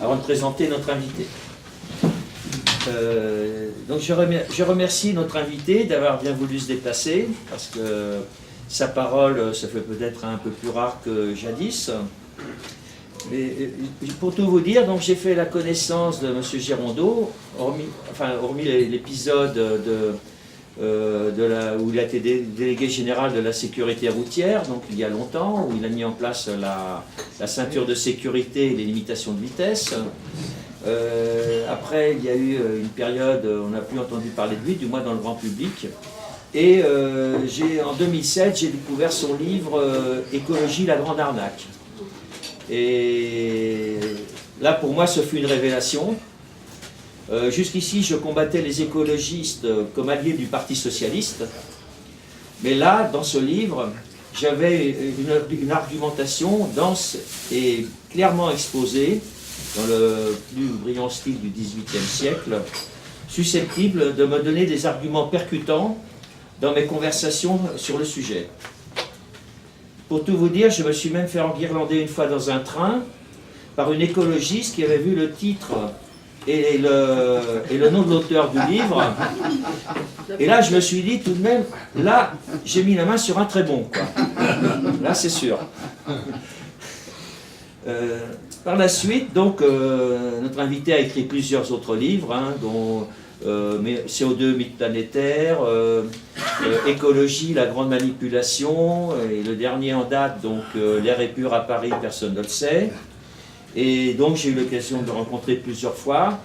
avant de présenter notre invité. Donc je remercie notre invité d'avoir bien voulu se déplacer, parce que sa parole se fait peut-être un peu plus rare que jadis. Mais pour tout vous dire, donc j'ai fait la connaissance de M. Girondeau, hormis l'épisode où il a été délégué général de la sécurité routière, donc il y a longtemps, où il a mis en place la ceinture de sécurité et les limitations de vitesse. Après, il y a eu une période, on n'a plus entendu parler de lui, du moins dans le grand public. Et en 2007, j'ai découvert son livre Écologie, la grande arnaque. Et là, pour moi, ce fut une révélation. Jusqu'ici, je combattais les écologistes comme alliés du Parti socialiste. Mais là, dans ce livre, j'avais une argumentation dense et clairement exposée, dans le plus brillant style du XVIIIe siècle, susceptible de me donner des arguments percutants dans mes conversations sur le sujet. Pour tout vous dire, je me suis même fait enguirlander une fois dans un train par une écologiste qui avait vu le titre et le nom de l'auteur du livre. Et là, je me suis dit, tout de même, là, j'ai mis la main sur un très bon, quoi. Là, c'est sûr. Par la suite, donc, notre invité a écrit plusieurs autres livres, hein, dont CO2, mythe planétaire, écologie, la grande manipulation, et le dernier en date, donc l'air est pur à Paris, personne ne le sait. Et donc j'ai eu l'occasion de le rencontrer plusieurs fois.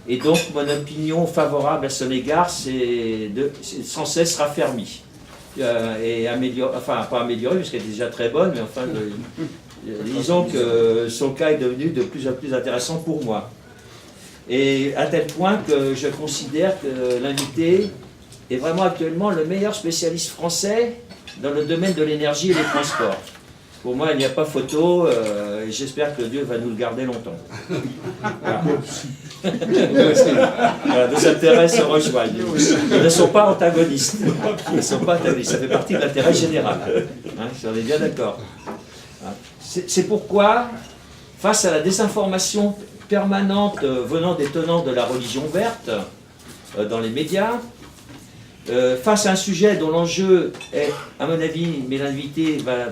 Et donc mon opinion favorable à son égard, c'est sans cesse raffermie. Et améliorée, enfin pas améliorée, puisqu'elle est déjà très bonne, mais enfin, disons que son cas est devenu de plus en plus intéressant pour moi. Et à tel point que je considère que l'invité est vraiment actuellement le meilleur spécialiste français dans le domaine de l'énergie et des transports. Pour moi, il n'y a pas photo, et j'espère que Dieu va nous le garder longtemps. Voilà. Voilà, nos intérêts se rejoignent. Ils ne sont pas antagonistes. Ils ne sont pas antagonistes. Ça fait partie de l'intérêt général. Hein, on est bien d'accord. C'est pourquoi, face à la désinformation permanente venant des tenants de la religion verte dans les médias, face à un sujet dont l'enjeu est, à mon avis, mais l'invité va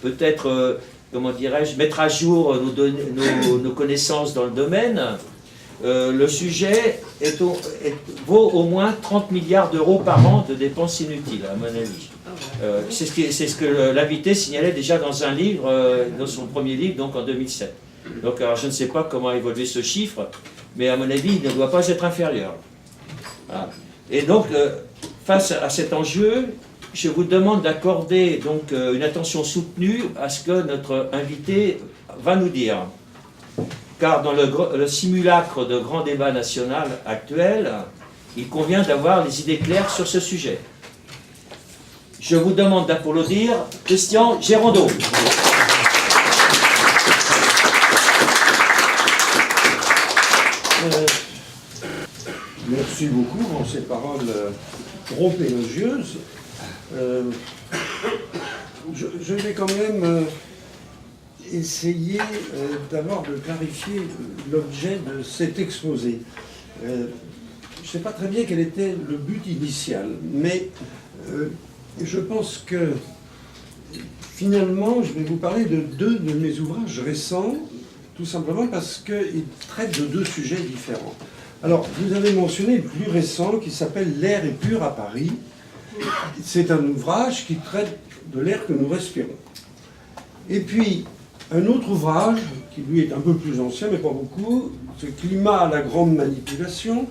peut-être, comment dirais-je, mettre à jour nos connaissances dans le domaine, le sujet vaut au moins 30 milliards d'euros par an de dépenses inutiles, à mon avis. C'est ce que l'invité signalait déjà dans un livre, dans son premier livre, donc en 2007. Donc, alors, je ne sais pas comment évoluer ce chiffre, mais à mon avis, il ne doit pas être inférieur. Voilà. Et donc, face à cet enjeu, je vous demande d'accorder donc une attention soutenue à ce que notre invité va nous dire. Car dans le simulacre de grand débat national actuel, il convient d'avoir les idées claires sur ce sujet. Je vous demande d'applaudir Christian Girondeau. Merci beaucoup pour ces paroles trop élogieuses. Je vais quand même essayer d'abord de clarifier l'objet de cet exposé. Je ne sais pas très bien quel était le but initial, mais je pense que finalement, je vais vous parler de deux de mes ouvrages récents, tout simplement parce qu'ils traitent de deux sujets différents. Alors, vous avez mentionné le plus récent qui s'appelle « L'air est pur à Paris ». C'est un ouvrage qui traite de l'air que nous respirons. Et puis, un autre ouvrage, qui lui est un peu plus ancien, mais pas beaucoup, c'est « Climat à la grande manipulation »,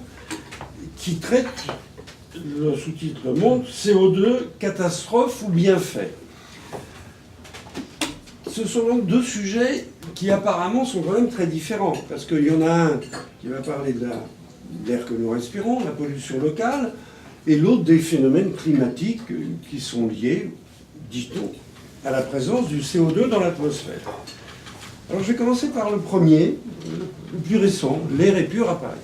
qui traite, le sous-titre montre, « CO2, catastrophe ou bienfait ». Ce sont donc deux sujets qui apparemment sont quand même très différents, parce qu'il y en a un qui va parler de l'air que nous respirons, la pollution locale, et l'autre des phénomènes climatiques qui sont liés, dit-on, à la présence du CO2 dans l'atmosphère. Alors je vais commencer par le premier, le plus récent, l'air est pur à Paris.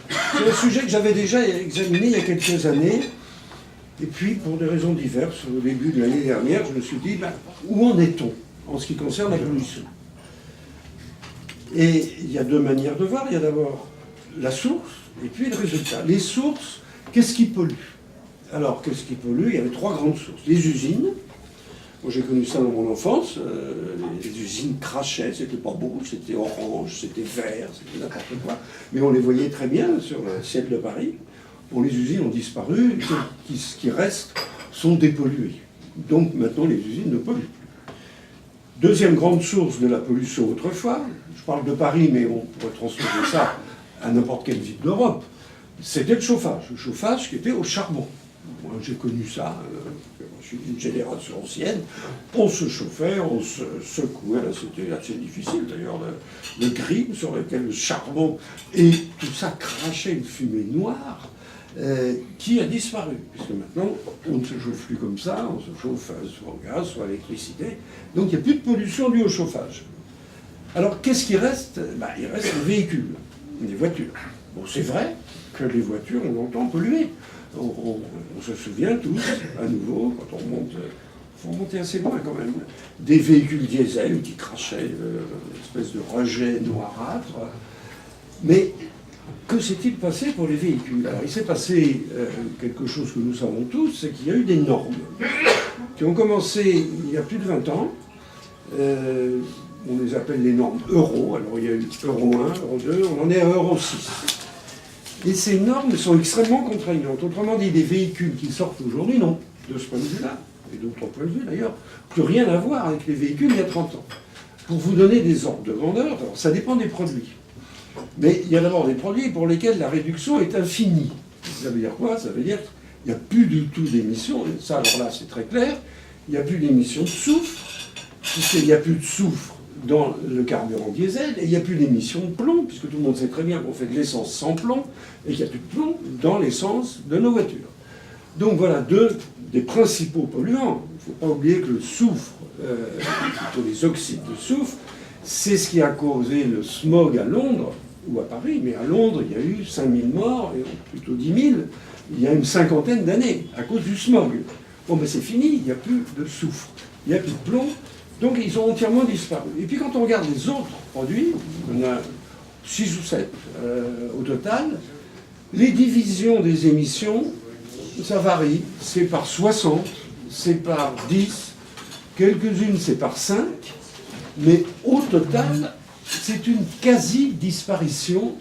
C'est un sujet que j'avais déjà examiné il y a quelques années, et puis pour des raisons diverses, au début de l'année dernière, je me suis dit, où en est-on en ce qui concerne la pollution? Et il y a deux manières de voir. Il y a d'abord la source et puis le résultat. Les sources, qu'est-ce qui pollue? Alors, qu'est-ce qui pollue? Il y avait trois grandes sources. Les usines. Moi, j'ai connu ça dans mon enfance. Les usines crachaient, c'était pas beau, c'était orange, c'était vert, c'était n'importe quoi. Mais on les voyait très bien sur le ciel de Paris. Bon, les usines ont disparu, ce qui reste sont dépolluées. Donc maintenant, les usines ne polluent plus. Deuxième grande source de la pollution autrefois, je parle de Paris, mais on pourrait transposer ça à n'importe quelle ville d'Europe, c'était le chauffage qui était au charbon. Moi, j'ai connu ça, je suis d'une génération ancienne, on se chauffait, on se secouait, là c'était assez difficile d'ailleurs, le grime sur lequel le charbon, et tout ça crachait une fumée noire, qui a disparu, puisque maintenant on ne se chauffe plus comme ça, on se chauffe soit au gaz, soit à l'électricité, donc il n'y a plus de pollution due au chauffage. Alors qu'est-ce qui reste? Il reste les véhicules, les voitures. Bon, c'est vrai que les voitures, on entend polluer. On se souvient tous, à nouveau, quand on monte, il faut monter assez loin quand même, des véhicules diesel qui crachaient, une espèce de rejet noirâtre. Mais que s'est-il passé pour les véhicules? Alors il s'est passé quelque chose que nous savons tous, c'est qu'il y a eu des normes qui ont commencé il y a plus de 20 ans. On les appelle les normes Euro. Alors il y a eu Euro 1, Euro 2, on en est à Euro 6. Et ces normes sont extrêmement contraignantes. Autrement dit, les véhicules qui sortent aujourd'hui n'ont, de ce point de vue-là, et d'autres points de vue d'ailleurs, plus rien à voir avec les véhicules il y a 30 ans. Pour vous donner des ordres de grandeur, alors ça dépend des produits. Mais il y a d'abord des produits pour lesquels la réduction est infinie. Ça veut dire quoi? Ça veut dire qu'il n'y a plus du tout d'émissions. Ça, alors là, c'est très clair. Il n'y a plus d'émissions de soufre, puisqu'il n'y a plus de soufre dans le carburant diesel, et il n'y a plus d'émissions de plomb, puisque tout le monde sait très bien qu'on fait de l'essence sans plomb, et qu'il n'y a plus de plomb dans l'essence de nos voitures. Donc voilà deux des principaux polluants. Il ne faut pas oublier que le soufre, plutôt les oxydes de soufre, c'est ce qui a causé le smog à Londres, ou à Paris, mais à Londres, il y a eu 5000 morts, et plutôt 10 000, il y a une cinquantaine d'années, à cause du smog. Bon, mais c'est fini, il n'y a plus de soufre, il n'y a plus de plomb, donc ils ont entièrement disparu. Et puis quand on regarde les autres produits, on a 6 ou 7 au total, les divisions des émissions, ça varie, c'est par 60, c'est par 10, quelques-unes c'est par 5, mais au total, c'est une quasi-disparition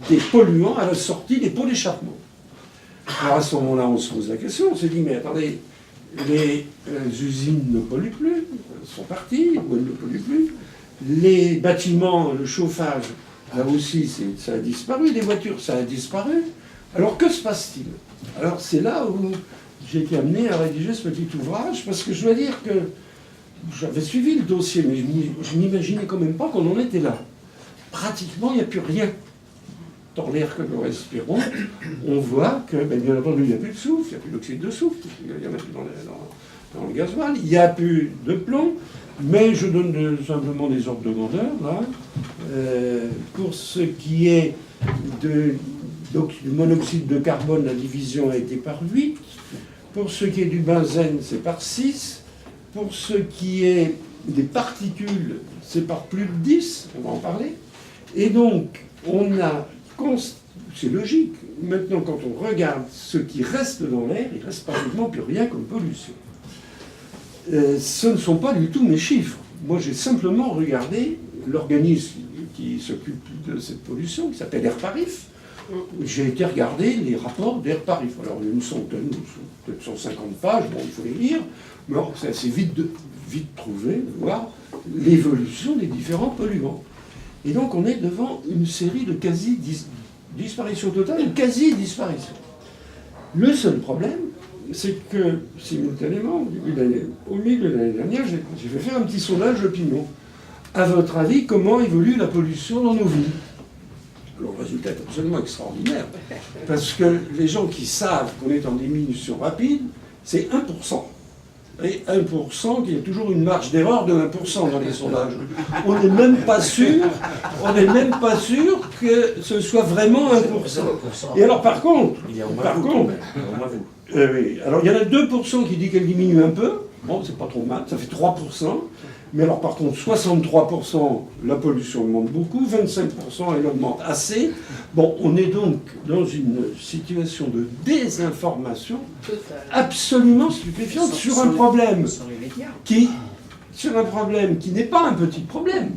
des polluants à la sortie des pots d'échappement. Alors à ce moment-là, on se pose la question, on s'est dit, mais attendez, les usines ne polluent plus, elles sont parties, ou elles ne polluent plus. Les bâtiments, le chauffage, là aussi, ça a disparu. Les voitures, ça a disparu. Alors que se passe-t-il? Alors c'est là où j'ai été amené à rédiger ce petit ouvrage, parce que je dois dire que j'avais suivi le dossier, mais je n'imaginais quand même pas qu'on en était là. Pratiquement, il n'y a plus rien dans l'air que nous respirons. On voit que, bien entendu, il n'y a plus de soufre, il n'y a plus d'oxyde de soufre, il n'y en a plus dans le gasoil, il n'y a plus de plomb, mais je donne simplement des ordres de grandeur, là. Pour ce qui est du monoxyde de carbone, la division a été par 8. Pour ce qui est du benzène, c'est par 6. Pour ce qui est des particules, c'est par plus de 10, on va en parler. Et donc, c'est logique, maintenant quand on regarde ce qui reste dans l'air, il ne reste pratiquement plus rien comme pollution. Ce ne sont pas du tout mes chiffres. Moi, j'ai simplement regardé l'organisme qui s'occupe de cette pollution, qui s'appelle Airparif. J'ai été regarder les rapports d'Airparif. Alors, il y a une centaine, peut-être 150 pages, bon, il faut les lire, mais c'est assez vite trouvé de voir l'évolution des différents polluants. Et donc, on est devant une série de quasi-disparitions totales, une quasi-disparition. Le seul problème, c'est que, simultanément, au milieu de l'année dernière, j'ai fait faire un petit sondage d'opinion. À votre avis, comment évolue la pollution dans nos villes? Alors, le résultat est absolument extraordinaire, parce que les gens qui savent qu'on est en diminution rapide, c'est 1%. Et 1%, qu'il y a toujours une marge d'erreur de 1% dans les sondages. On n'est même pas sûr que ce soit vraiment 1%. Et alors par contre, oui, alors il y en a 2% qui dit qu'elle diminue un peu, bon c'est pas trop mal, ça fait 3%, Mais alors par contre, 63%, la pollution augmente beaucoup, 25%, elle augmente assez. Bon, on est donc dans une situation de désinformation absolument stupéfiante sur un problème qui n'est pas un petit problème.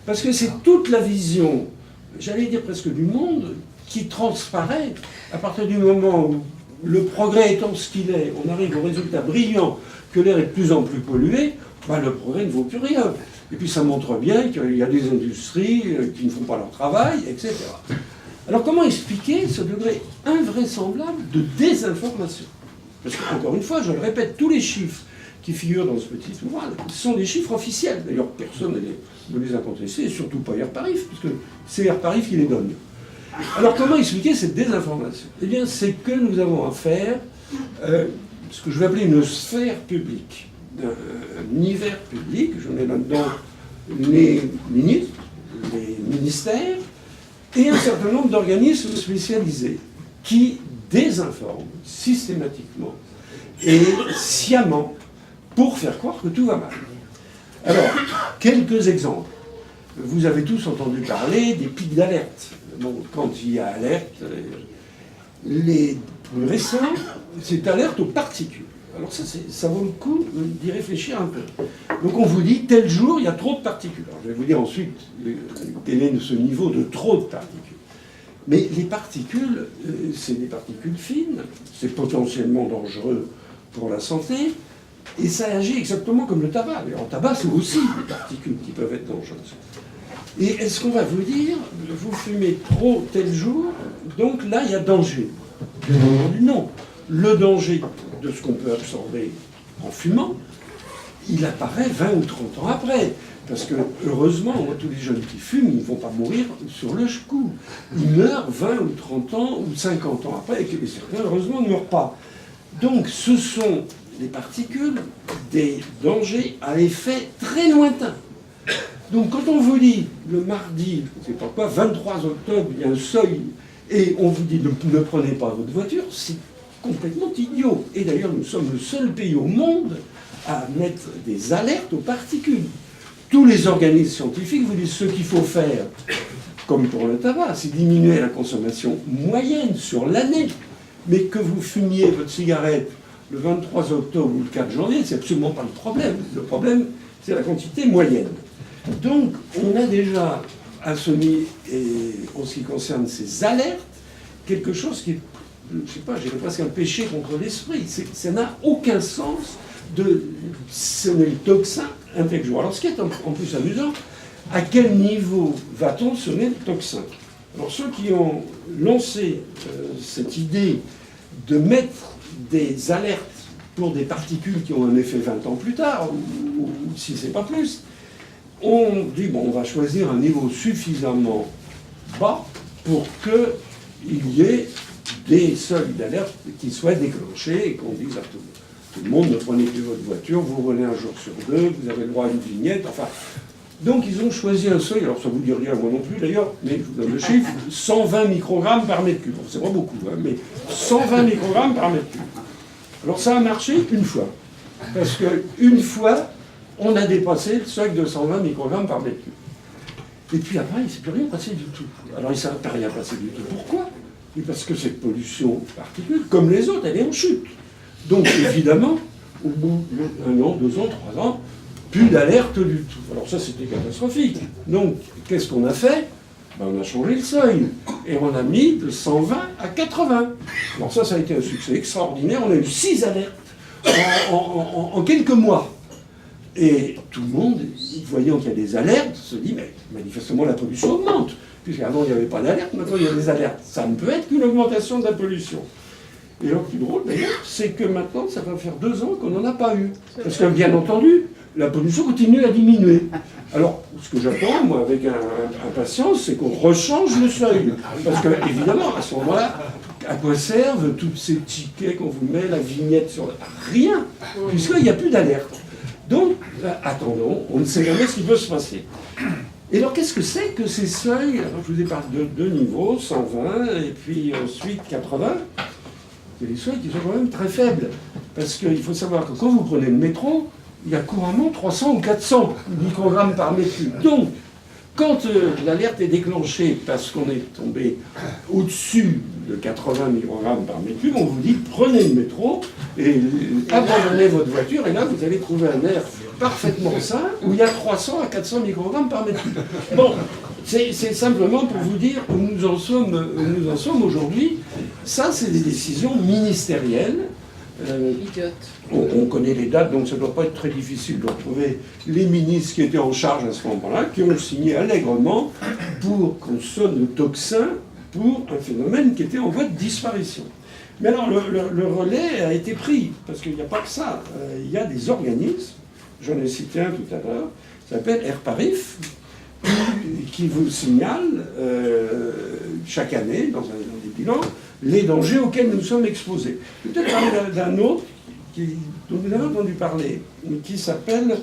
Parce que c'est toute la vision, j'allais dire presque du monde, qui transparaît à partir du moment où le progrès étant ce qu'il est, on arrive au résultat brillant que l'air est de plus en plus pollué, ben le progrès ne vaut plus rien. Et puis ça montre bien qu'il y a des industries qui ne font pas leur travail, etc. Alors comment expliquer ce degré invraisemblable de désinformation? Parce qu'encore une fois, je le répète, tous les chiffres qui figurent dans ce petit ouvrage sont des chiffres officiels. D'ailleurs, personne ne les a contestés, et surtout pas Airparif, puisque c'est Airparif qui les donne. Alors comment expliquer cette désinformation? Eh bien, c'est que nous avons affaire ce que je vais appeler une sphère publique, un univers public. Je mets là-dedans les ministres, les ministères et un certain nombre d'organismes spécialisés qui désinforment systématiquement et sciemment pour faire croire que tout va mal. Alors, quelques exemples. Vous avez tous entendu parler des pics d'alerte. Donc, quand il y a alerte, les plus récents, c'est alerte aux particules. Alors ça vaut le coup d'y réfléchir un peu. Donc on vous dit, tel jour, il y a trop de particules. Alors je vais vous dire ensuite quel est ce niveau de trop de particules. Mais les particules, c'est des particules fines, c'est potentiellement dangereux pour la santé, et ça agit exactement comme le tabac. Mais en tabac, c'est aussi des particules qui peuvent être dangereuses. Et est-ce qu'on va vous dire, vous fumez trop tel jour, donc là, il y a danger? Bien entendu, non. Le danger de ce qu'on peut absorber en fumant, il apparaît 20 ou 30 ans après. Parce que, heureusement, tous les jeunes qui fument, ils ne vont pas mourir sur le coup. Ils meurent 20 ou 30 ans ou 50 ans après, et certains, heureusement, ne meurent pas. Donc, ce sont des particules, des dangers à effet très lointain. Donc, quand on vous dit, le mardi, je ne sais pas quoi, 23 octobre, il y a un seuil, et on vous dit, ne prenez pas votre voiture, c'est complètement idiot. Et d'ailleurs, nous sommes le seul pays au monde à mettre des alertes aux particules. Tous les organismes scientifiques vous disent ce qu'il faut faire, comme pour le tabac, c'est diminuer la consommation moyenne sur l'année. Mais que vous fumiez votre cigarette le 23 octobre ou le 4 janvier, c'est absolument pas le problème. Le problème, c'est la quantité moyenne. Donc, on a déjà assumé, en ce qui concerne ces alertes, quelque chose qui est, je ne sais pas, j'irais presque un péché contre l'esprit. Ça n'a aucun sens de sonner le tocsin un tel jour. Alors, ce qui est en plus amusant, à quel niveau va-t-on sonner le tocsin? Alors, ceux qui ont lancé cette idée de mettre des alertes pour des particules qui ont un effet 20 ans plus tard, ou si c'est pas plus, on dit, bon, on va choisir un niveau suffisamment bas pour qu'il y ait des seuils d'alerte qui soient déclenchés et qu'on dise à tout le monde, ne prenez plus votre voiture, vous roulez un jour sur deux, vous avez le droit à une vignette, enfin... Donc ils ont choisi un seuil, alors ça vous dit rien moi non plus d'ailleurs, mais je vous donne le chiffre, 120 microgrammes par mètre cube. Bon, c'est pas beaucoup, hein, mais 120 microgrammes par mètre cube. Alors ça a marché une fois, parce qu'une fois, on a dépassé le seuil de 120 microgrammes par mètre cube. Et puis après, il ne s'est plus rien passé du tout. Alors il ne s'est rien passé du tout. Pourquoi? Et parce que cette pollution particule, comme les autres, elle est en chute. Donc évidemment, au bout d'1 an, 2 ans, 3 ans, plus d'alerte du tout. Alors ça, c'était catastrophique. Donc, qu'est-ce qu'on a fait? Ben, on a changé le seuil. Et on a mis de 120 à 80. Alors ça a été un succès extraordinaire. On a eu 6 alertes en quelques mois. Et tout le monde, voyant qu'il y a des alertes, se dit, mais manifestement, la pollution augmente. Puisqu'avant, il n'y avait pas d'alerte, maintenant, il y a des alertes. Ça ne peut être qu'une augmentation de la pollution. Et le plus drôle, d'ailleurs, c'est que maintenant, ça va faire 2 ans qu'on n'en a pas eu. Parce que, bien entendu, la pollution continue à diminuer. Alors, ce que j'attends, moi, avec impatience, c'est qu'on rechange le seuil. Parce que, évidemment, à ce moment-là, à quoi servent tous ces tickets qu'on vous met, la vignette sur... Rien, puisqu'il n'y a plus d'alerte. Donc, attendons, on ne sait jamais ce qui peut se passer. Et alors, qu'est-ce que c'est que ces seuils? Alors, je vous ai parlé de 2 niveaux, 120 et puis ensuite 80. C'est des seuils qui sont quand même très faibles. Parce qu'il faut savoir que quand vous prenez le métro, il y a couramment 300 ou 400 microgrammes par mètre cube. Donc, quand l'alerte est déclenchée parce qu'on est tombé au-dessus de 80 microgrammes par mètre cube, on vous dit prenez le métro et abandonnez votre voiture et là vous allez trouver un air parfaitement sain où il y a 300 à 400 microgrammes par mètre cube. Bon, c'est simplement pour vous dire où nous en sommes aujourd'hui. Ça, c'est des décisions ministérielles. On connaît les dates, donc ça ne doit pas être très difficile de retrouver les ministres qui étaient en charge à ce moment-là, qui ont signé allègrement pour qu'on sonne le tocsin pour un phénomène qui était en voie de disparition. Mais alors, le relais a été pris, parce qu'il n'y a pas que ça. Il y a des organismes, j'en ai cité un tout à l'heure, ça s'appelle Airparif, qui vous signale chaque année, dans des bilans, les dangers auxquels nous sommes exposés. Je vais peut-être parler d'un autre dont vous avez entendu parler, mais qui s'appelle,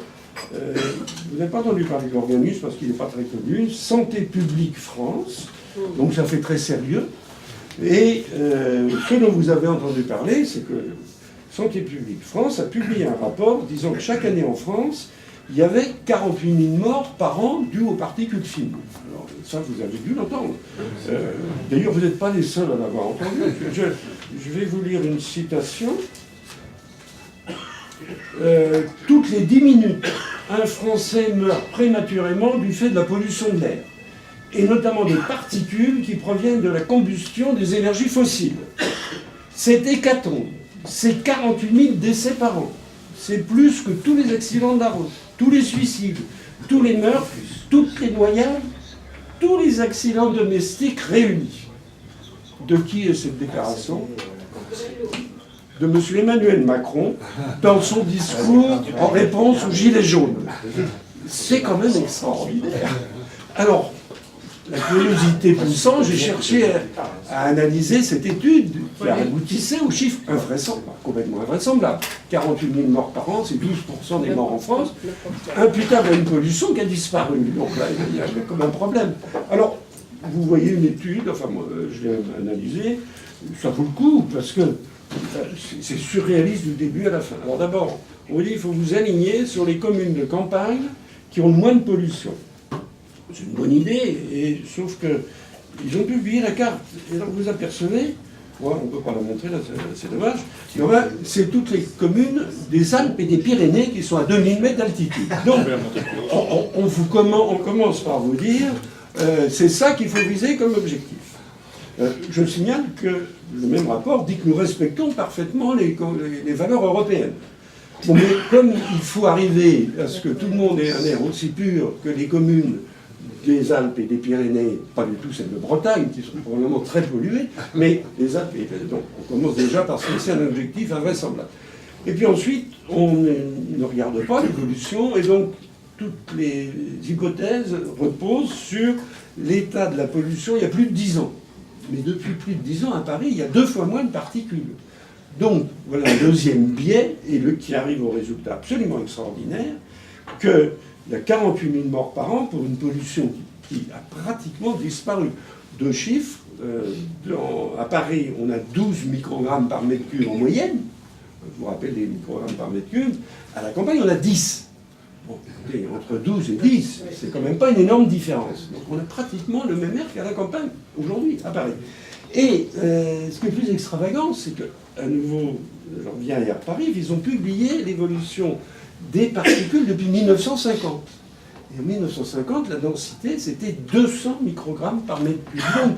vous n'avez pas entendu parler de l'organisme parce qu'il n'est pas très connu, Santé publique France, donc ça fait très sérieux. Et ce dont vous avez entendu parler, c'est que Santé publique France a publié un rapport disant que chaque année en France, il y avait 48 000 morts par an dues aux particules fines. Alors ça, vous avez dû l'entendre. D'ailleurs, vous n'êtes pas les seuls à l'avoir entendu. Je vais vous lire une citation. Toutes les 10 minutes, un Français meurt prématurément du fait de la pollution de l'air, et notamment des particules qui proviennent de la combustion des énergies fossiles. C'est hécatombe. C'est 48 000 décès par an. C'est plus que tous les accidents de la route, tous les suicides, tous les meurtres, toutes les noyades, tous les accidents domestiques réunis. De qui est cette déclaration ? De M. Emmanuel Macron, dans son discours en réponse aux Gilets jaunes. C'est quand même extraordinaire. Alors, la curiosité poussant, j'ai cherché à analyser cette étude qui aboutissait aux chiffres invraisemblables, complètement invraisemblables. 48 000 morts par an, c'est 12% des morts en France, imputable à une pollution qui a disparu. Donc là, il y a comme un problème. Alors, vous voyez une étude, enfin moi je l'ai analysée, ça vaut le coup, parce que c'est surréaliste du début à la fin. Alors d'abord, on vous dit qu'il faut vous aligner sur les communes de campagne qui ont le moins de pollution. C'est une bonne idée, et, sauf qu'ils ont publié la carte. Et alors vous apercevez, on ne peut pas la montrer là, c'est dommage, c'est toutes les communes des Alpes et des Pyrénées qui sont à 2000 mètres d'altitude. Donc, on commence par vous dire, c'est ça qu'il faut viser comme objectif. Je signale que le même rapport dit que nous respectons parfaitement les valeurs européennes. Bon, mais comme il faut arriver à ce que tout le monde ait un air aussi pur que les communes des Alpes et des Pyrénées, pas du tout celles de Bretagne, qui sont probablement très polluées, mais les Alpes et donc on commence déjà par se fixer un objectif invraisemblable. Et puis ensuite, on ne regarde pas l'évolution, et donc toutes les hypothèses reposent sur l'état de la pollution il y a plus de 10 ans. Mais depuis plus de 10 ans, à Paris, il y a 2 fois moins de particules. Donc, voilà un deuxième biais, et qui arrive au résultat absolument extraordinaire, qu'il y a 48 000 morts par an pour une pollution qui a pratiquement disparu. 2 chiffres, à Paris, on a 12 microgrammes par mètre cube en moyenne. Je vous rappelle les microgrammes par mètre cube. À la campagne, on a 10. Bon, écoutez, entre 12 et 10, c'est quand même pas une énorme différence. Donc on a pratiquement le même air qu'à la campagne, aujourd'hui, à Paris. Et ce qui est plus extravagant, c'est qu'à nouveau, je reviens à Paris, ils ont publié l'évolution des particules depuis 1950. Et en 1950, la densité, c'était 200 microgrammes par mètre cube. Donc,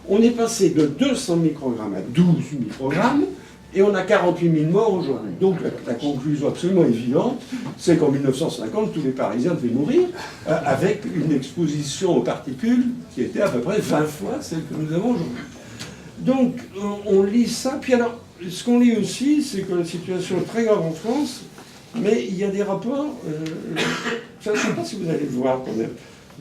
on est passé de 200 microgrammes à 12 microgrammes, et on a 48 000 morts aujourd'hui. Donc la conclusion absolument évidente, c'est qu'en 1950, tous les Parisiens devaient mourir avec une exposition aux particules qui était à peu près 20 fois celle que nous avons aujourd'hui. Donc on lit ça. Puis alors, ce qu'on lit aussi, c'est que la situation est très grave en France, mais il y a des rapports, je ne sais pas si vous allez le voir quand même.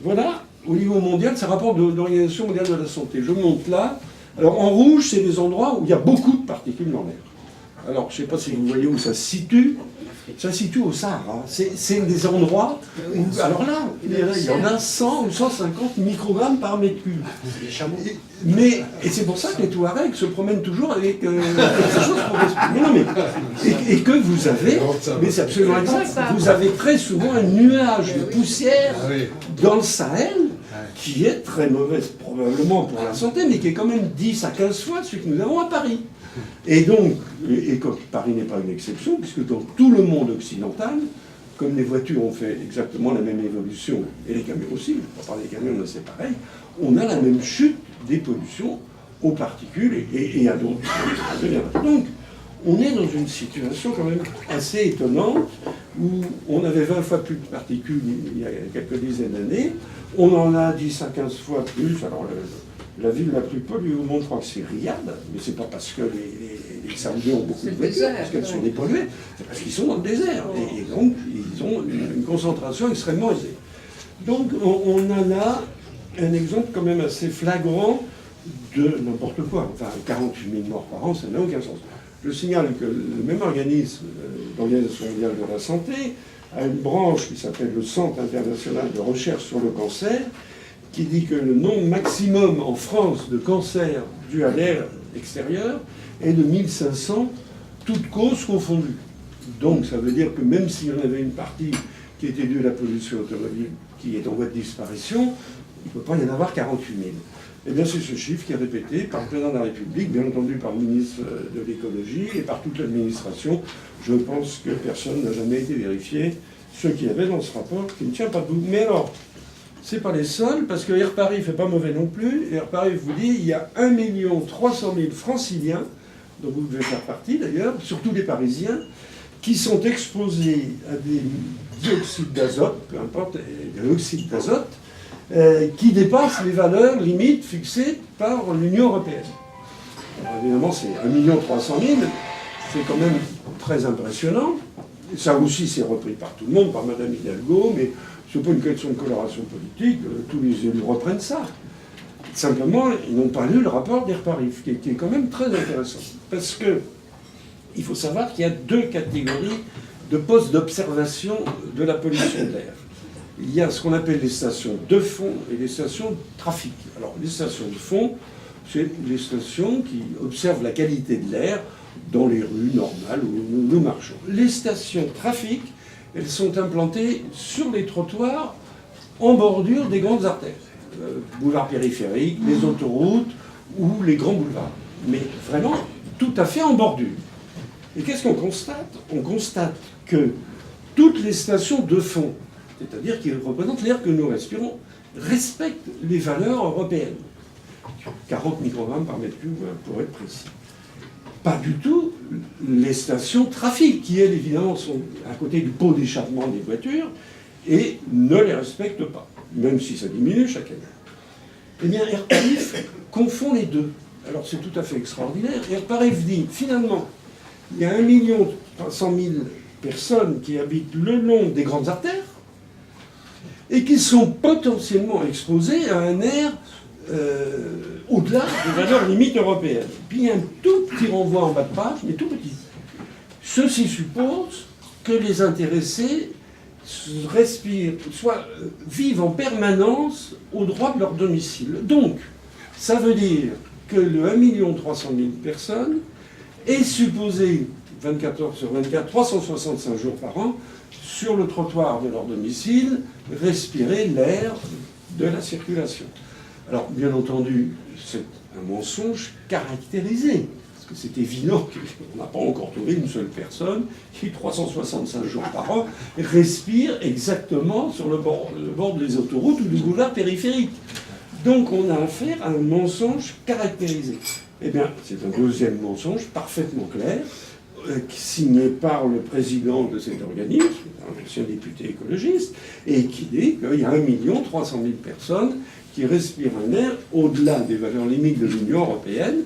Voilà, au niveau mondial, c'est un rapport de l'Organisation mondiale de la santé. Je monte là. Alors en rouge, c'est des endroits où il y a beaucoup de particules dans l'air. Alors je ne sais pas si vous voyez où ça se situe. Ça se situe au Sahara. C'est des endroits où, alors là, il y en a 100 ou 150 microgrammes par mètre cube. Et c'est pour ça que les Touaregs se promènent toujours avec quelque chose pour respirer. Non, mais et que vous avez, mais c'est absolument exact, vous avez très souvent un nuage de poussière dans le Sahel qui est très mauvaise probablement pour la santé, mais qui est quand même 10 à 15 fois celui que nous avons à Paris. Et donc, et comme Paris n'est pas une exception, puisque dans tout le monde occidental, comme les voitures ont fait exactement la même évolution, et les camions aussi, je ne parle pas des camions, mais c'est pareil, on a la même chute des pollutions aux particules et à d'autres. Donc, on est dans une situation quand même assez étonnante, où on avait 20 fois plus de particules il y a quelques dizaines d'années, on en a 10 à 15 fois plus. Alors, la ville la plus polluée au monde, je crois que c'est Riyad, mais c'est pas parce que les Saoudiens ont beaucoup de voitures, parce qu'elles sont dépolluées, c'est parce qu'ils sont dans le désert. Et donc, ils ont une concentration extrêmement élevée. Donc, on a là un exemple quand même assez flagrant de n'importe quoi. Enfin, 48 000 morts par an, ça n'a aucun sens. Je signale que le même organisme, l'Organisation mondiale de la santé, a une branche qui s'appelle le Centre international de recherche sur le cancer, qui dit que le nombre maximum en France de cancers dus à l'air extérieur est de 1500, toutes causes confondues. Donc ça veut dire que même s'il y en avait une partie qui était due à la pollution automobile, qui est en voie de disparition, il ne peut pas y en avoir 48 000. Et bien c'est ce chiffre qui est répété par le président de la République, bien entendu par le ministre de l'écologie et par toute l'administration. Je pense que personne n'a jamais été vérifié ce qu'il y avait dans ce rapport qui ne tient pas debout. Mais alors, c'est pas les seuls, parce que Air Paris fait pas mauvais non plus. Air Paris vous dit il y a 1 300 000 franciliens, dont vous devez faire partie d'ailleurs, surtout les Parisiens, qui sont exposés à des dioxydes d'azote, peu importe, des oxydes d'azote, qui dépassent les valeurs limites fixées par l'Union européenne. Alors évidemment, c'est 1 300 000, c'est quand même très impressionnant. Et ça aussi, c'est repris par tout le monde, par Madame Hidalgo, mais ce n'est pas une question de coloration politique, tous les élus reprennent ça. Simplement, ils n'ont pas lu le rapport d'Air Paris, qui est quand même très intéressant. Parce que il faut savoir qu'il y a 2 catégories de postes d'observation de la pollution de l'air. Il y a ce qu'on appelle les stations de fond et les stations de trafic. Alors, les stations de fond, c'est les stations qui observent la qualité de l'air dans les rues normales où nous marchons. Les stations de trafic, elles sont implantées sur les trottoirs en bordure des grandes artères. Boulevards périphériques, les autoroutes ou les grands boulevards. Mais vraiment, tout à fait en bordure. Et qu'est-ce qu'on constate? On constate que toutes les stations de fond, c'est-à-dire qui représentent l'air que nous respirons, respectent les valeurs européennes. 40 microgrammes par mètre cube, pour être précis. Pas du tout les stations de trafic, qui elles, évidemment, sont à côté du pot d'échappement des voitures, et ne les respectent pas, même si ça diminue chaque année. Eh bien, Air Paris confond les deux. Alors, c'est tout à fait extraordinaire. Air Paris dit, finalement, il y a 1 300 000 personnes qui habitent le long des grandes artères et qui sont potentiellement exposées à un air au-delà des valeurs limites européennes. Puis il y a un tout petit renvoi en bas de page, mais tout petit. Ceci suppose que les intéressés respirent, soit vivent en permanence au droit de leur domicile. Donc, ça veut dire que le 1 300 000 personnes est supposé, 24 heures sur 24, 365 jours par an, sur le trottoir de leur domicile, respirer l'air de la circulation. Alors, bien entendu, c'est un mensonge caractérisé, parce que c'est évident qu'on n'a pas encore trouvé une seule personne qui, 365 jours par an, respire exactement sur le bord des autoroutes ou du boulevard périphérique. Donc, on a affaire à un mensonge caractérisé. Eh bien, c'est un deuxième mensonge parfaitement clair, signé par le président de cet organisme, un ancien député écologiste, et qui dit qu'il y a 1 300 000 personnes qui respirent un air au-delà des valeurs limites de l'Union européenne,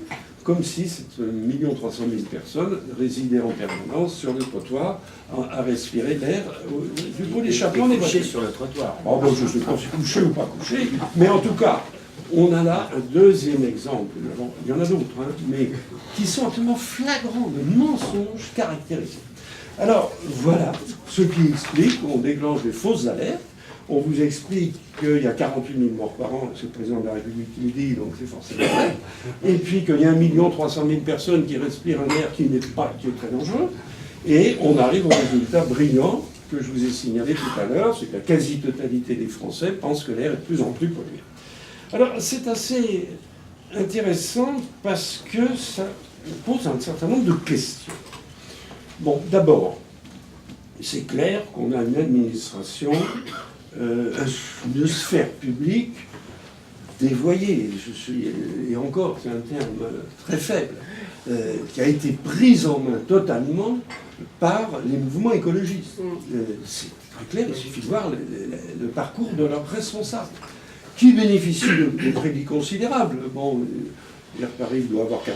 comme si ces 1 300 000 personnes résidaient en permanence sur le trottoir à respirer l'air du pot d'échappement des voitures. Sur le trottoir. Oh, bon, je ne sais pas si couché ou pas couché, mais en tout cas, on a là un deuxième exemple, il y en a d'autres, hein, mais qui sont absolument flagrants de mensonges caractérisés. Alors, voilà ce qui explique qu'on déclenche des fausses alertes. on vous explique qu'il y a 48 000 morts par an, c'est le président de la République qui le dit, donc c'est forcément vrai, et puis qu'il y a 1 300 000 personnes qui respirent un air qui est très dangereux, et on arrive au résultat brillant que je vous ai signalé tout à l'heure, c'est que la quasi-totalité des Français pensent que l'air est de plus en plus pollué. Alors c'est assez intéressant parce que ça pose un certain nombre de questions. Bon, d'abord, c'est clair qu'on a une administration, une sphère publique dévoyée, et encore, c'est un terme très faible, qui a été prise en main totalement par les mouvements écologistes. C'est très clair, il suffit de voir le parcours de leurs responsables, qui bénéficient de crédits considérables. Bon, Air Paris doit avoir 80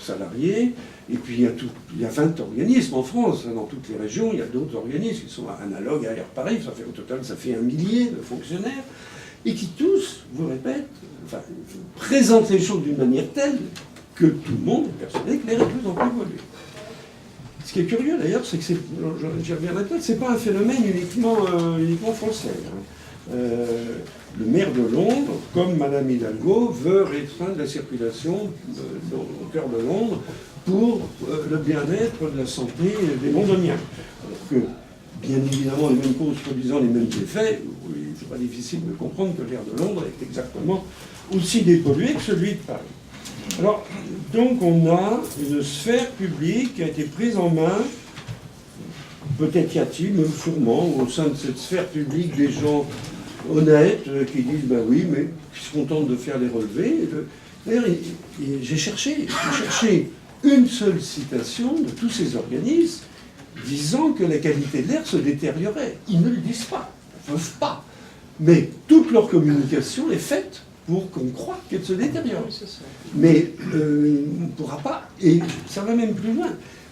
salariés, et puis il y a 20 organismes en France, dans toutes les régions, il y a d'autres organismes qui sont analogues à Air Paris, au total ça fait 1 millier de fonctionnaires, et qui tous, je vous répète, présentent les choses d'une manière telle que tout le monde est persuadé que l'air est de plus en plus pollué. Ce qui est curieux d'ailleurs, c'est que j'y reviendrai peut-être, c'est pas un phénomène uniquement français. Le maire de Londres, comme Madame Hidalgo, veut restreindre la circulation au cœur de Londres pour le bien-être de la santé des londoniens. Alors que, bien évidemment, les mêmes causes produisant les mêmes effets, c'est pas difficile de comprendre que l'air de Londres est exactement aussi dépollué que celui de Paris. Alors, donc on a une sphère publique qui a été prise en main. Peut-être y a-t-il, même sûrement, au sein de cette sphère publique, des gens honnêtes qui disent ben oui, mais qui se contentent de faire les relevés. D'ailleurs, j'ai cherché une seule citation de tous ces organismes disant que la qualité de l'air se détériorait. Ils ne le disent pas, ils ne peuvent pas. Mais toute leur communication est faite pour qu'on croie qu'elle se détériore. Mais on ne pourra pas, et ça va même plus loin.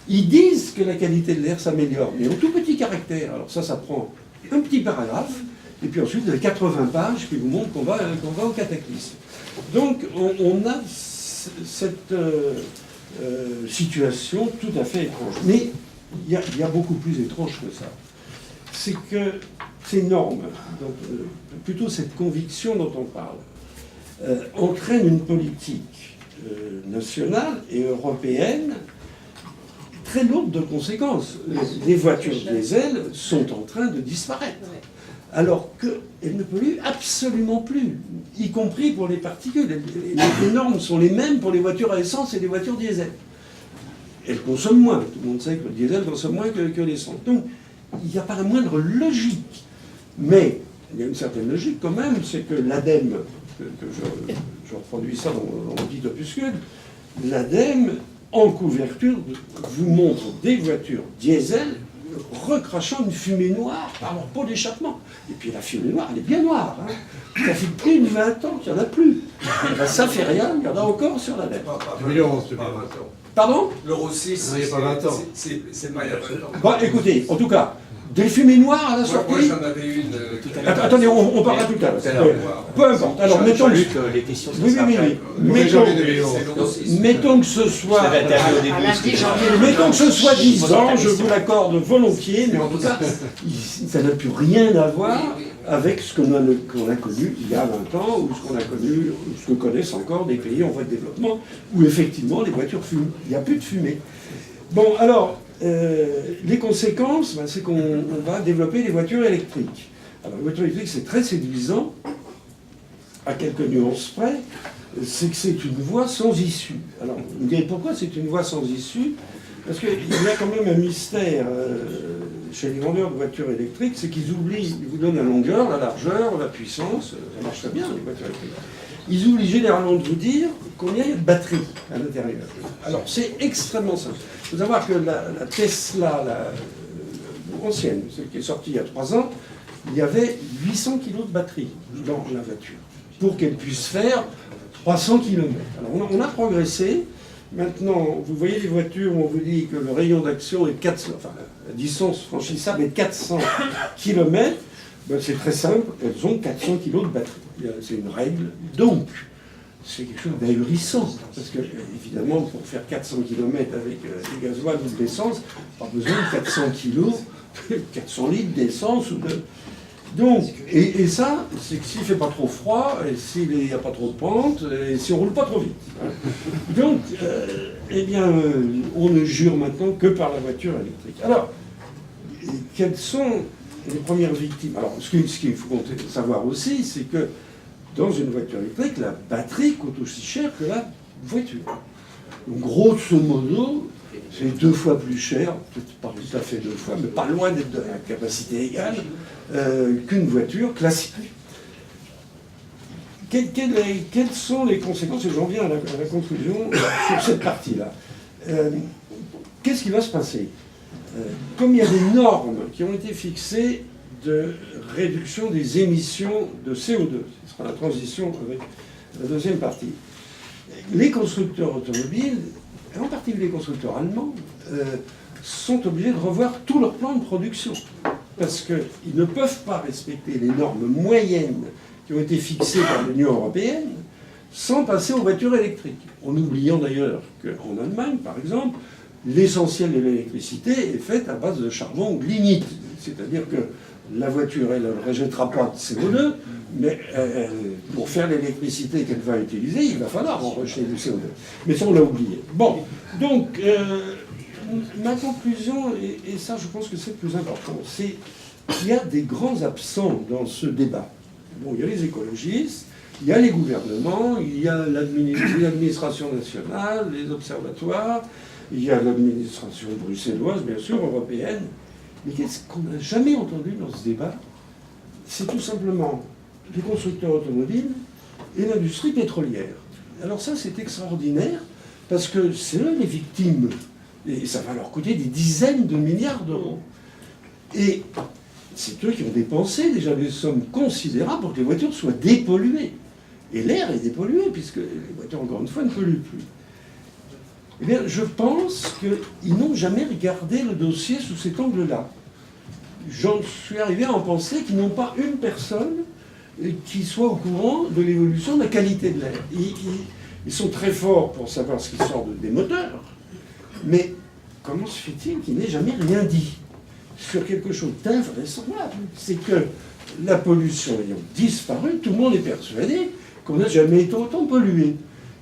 Ils disent que la qualité de l'air s'améliore, mais en tout petit caractère. Alors ça prend un petit paragraphe, et puis ensuite, vous avez 80 pages qui vous montrent qu'on va au cataclysme. Donc, on a cette situation tout à fait étrange. Mais il y a beaucoup plus étrange que ça. C'est que ces normes, donc, plutôt cette conviction dont on parle, entraîne une politique nationale et européenne très lourde de conséquences. Les voitures diesel sont en train de disparaître, alors qu'elles ne polluent absolument plus, y compris pour les particules. Les normes sont les mêmes pour les voitures à essence et les voitures diesel. Elles consomment moins, tout le monde sait que le diesel consomme moins que l'essence. Donc, il n'y a pas la moindre logique. Mais il y a une certaine logique quand même, c'est que l'ADEME, que je reproduis ça dans le petit opuscule, l'ADEME, en couverture, vous montre des voitures diesel recrachant une fumée noire par leur pot d'échappement. Et puis la fumée noire, elle est bien noire. Hein. Ça fait plus de 20 ans qu'il n'y en a plus. Et ben, ça fait rien, il y en a encore sur la lettre. Pardon ? L'Euro 6, il n'y a pas 20 ans. C'est pas il y a 20 ans. Bon, écoutez, en tout cas, des fumées noires à la sortie. Moi j'en avais une. Attendez, on parlera tout à l'heure. Peu importe. Alors, mettons que... les questions, Oui. Mettons que ce soit... Mettons que ce soit 10 ans, je vous l'accorde volontiers, mais en tout cas, ça n'a plus rien à voir avec ce qu'on a connu il y a 20 ans, ou ce qu'on a connu, ou ce que connaissent encore des pays en voie de développement, où effectivement les voitures fument. Il n'y a plus de fumée. Bon, alors, les conséquences, c'est qu'on va développer les voitures électriques. Alors, les voitures électriques, c'est très séduisant, à quelques nuances près, c'est que c'est une voie sans issue. Alors, vous me direz pourquoi c'est une voie sans issue ? Parce qu'il y a quand même un mystère chez les vendeurs de voitures électriques, c'est qu'ils oublient, ils vous donnent la longueur, la largeur, la puissance, ça marche très bien les voitures électriques. Ils oublient généralement de vous dire combien il y a de batterie à l'intérieur. Alors c'est extrêmement simple. Il faut savoir que la Tesla, ancienne, celle qui est sortie il y a 3 ans, il y avait 800 kg de batterie dans la voiture, pour qu'elle puisse faire 300 km. Alors on a progressé. Maintenant, vous voyez les voitures où on vous dit que le rayon d'action est 400, enfin la distance franchissable est 400 km, ben c'est très simple, elles ont 400 kg de batterie. C'est une règle. Donc, c'est quelque chose d'ahurissant. Parce que, évidemment, pour faire 400 km avec des gasoils ou de l'essence, pas besoin de 400 kg, 400 litres d'essence ou de... Donc, et ça, c'est que s'il ne fait pas trop froid, et s'il n'y a pas trop de pente, et si on ne roule pas trop vite. Donc, eh bien, on ne jure maintenant que par la voiture électrique. Alors, quelles sont les premières victimes? Alors, ce qu'il faut savoir aussi, c'est que dans une voiture électrique, la batterie coûte aussi cher que la voiture. Donc, grosso modo, c'est 2 fois plus cher, peut-être pas tout à fait 2 fois, mais pas loin d'être de la capacité égale qu'une voiture classique. Quelles sont les conséquences? Et j'en viens à la conclusion sur cette partie-là. Qu'est-ce qui va se passer? Comme il y a des normes qui ont été fixées de réduction des émissions de CO2, ce sera la transition avec la deuxième partie, les constructeurs automobiles, et en particulier les constructeurs allemands, sont obligés de revoir tout leur plan de production. Parce qu'ils ne peuvent pas respecter les normes moyennes qui ont été fixées par l'Union européenne sans passer aux voitures électriques. En oubliant d'ailleurs qu'en Allemagne, par exemple, l'essentiel de l'électricité est fait à base de charbon ou de lignite. C'est-à-dire que la voiture, elle ne rejettera pas de CO2, mais pour faire l'électricité qu'elle va utiliser, il va falloir en rejeter du CO2. Mais ça, on l'a oublié. Bon, donc, ma conclusion, et ça, je pense que c'est le plus important, c'est qu'il y a des grands absents dans ce débat. Bon, il y a les écologistes, il y a les gouvernements, il y a l'administration nationale, les observatoires, il y a l'administration bruxelloise, bien sûr, européenne. Mais qu'est-ce qu'on n'a jamais entendu dans ce débat? C'est tout simplement les constructeurs automobiles et l'industrie pétrolière. Alors ça, c'est extraordinaire, parce que c'est eux les victimes. Et ça va leur coûter des dizaines de milliards d'euros. Et c'est eux qui ont dépensé déjà des sommes considérables pour que les voitures soient dépolluées. Et l'air est dépollué, puisque les voitures, encore une fois, ne polluent plus. Eh bien, je pense qu'ils n'ont jamais regardé le dossier sous cet angle-là. J'en suis arrivé à en penser qu'ils n'ont pas une personne qui soit au courant de l'évolution de la qualité de l'air. Ils sont très forts pour savoir ce qui sort des moteurs, mais comment se fait-il qu'ils n'aient jamais rien dit sur quelque chose d'invraisemblable? C'est que la pollution ayant disparu, tout le monde est persuadé qu'on n'a jamais été autant pollué.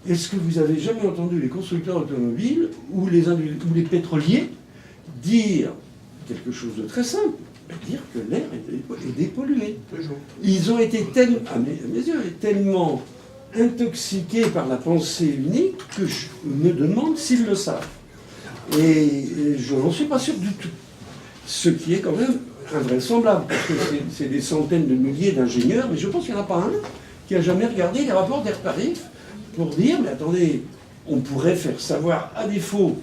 Est-ce que vous avez jamais entendu les constructeurs automobiles ou les pétroliers dire quelque chose de très simple, dire que l'air est dépollué? Ils ont été à mes yeux, tellement intoxiqués par la pensée unique que je me demande s'ils le savent. Et je n'en suis pas sûr du tout. Ce qui est quand même invraisemblable, parce que c'est des centaines de milliers d'ingénieurs, mais je pense qu'il n'y en a pas un qui a jamais regardé les rapports d'Air Paris pour dire, mais attendez, on pourrait faire savoir, à défaut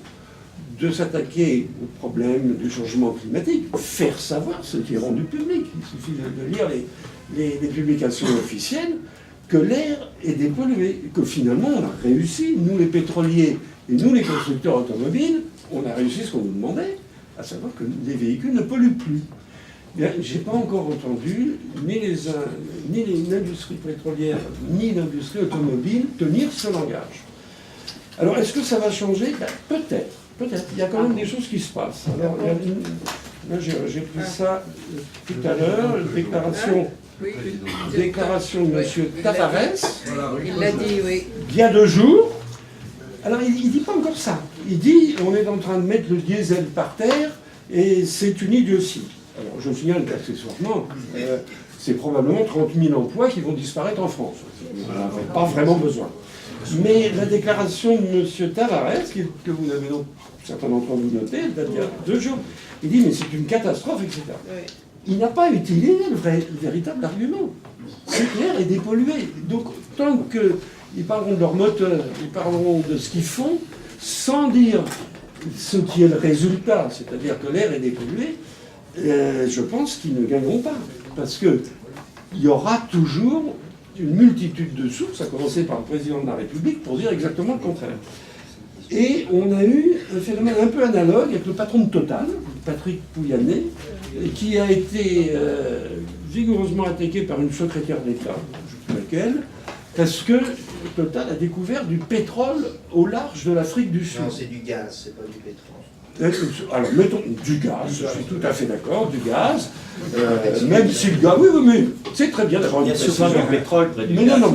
de s'attaquer au problème du changement climatique, faire savoir ce qui est rendu public. Il suffit de lire les publications officielles, que l'air est dépollué, que finalement on a réussi, nous les pétroliers et nous les constructeurs automobiles, on a réussi ce qu'on nous demandait, à savoir que les véhicules ne polluent plus. Je n'ai pas encore entendu ni l'industrie pétrolière, ni l'industrie automobile tenir ce langage. Alors, est-ce que ça va changer? Peut-être. Peut-être. Il y a quand même des choses qui se passent. Alors, là, j'ai pris ça tout à l'heure, déclaration de M. Tavares. Il l'a dit, oui. Il y a 2 jours. Alors, il ne dit pas encore ça. Il dit, on est en train de mettre le diesel par terre et c'est une idiotie. Alors, je signale qu'accessoirement, c'est probablement 30 000 emplois qui vont disparaître en France. On n'en a pas vraiment besoin. Mais la déclaration de M. Tavares, que vous avez donc, certains d'entre vous noté, elle date d'il y a 2 jours, il dit, mais c'est une catastrophe, etc. Oui. Il n'a pas utilisé le véritable argument. C'est que l'air est dépollué. Donc, tant qu'ils parleront de leur moteur, ils parleront de ce qu'ils font, sans dire ce qui est le résultat, c'est-à-dire que l'air est dépollué, je pense qu'ils ne gagneront pas. Parce qu'il y aura toujours une multitude de sources, à commencer par le président de la République, pour dire exactement le contraire. Et on a eu un phénomène un peu analogue avec le patron de Total, Patrick Pouyanné, qui a été vigoureusement attaqué par une secrétaire d'État, je ne sais plus laquelle, parce que Total a découvert du pétrole au large de l'Afrique du Sud. Non, c'est du gaz, c'est pas du pétrole. Alors, mettons du gaz, je suis tout à fait d'accord, du gaz, même si le gaz, oui, mais c'est très bien d'avoir Il y une a souvent du précision. pétrole près du Mais gaz. non,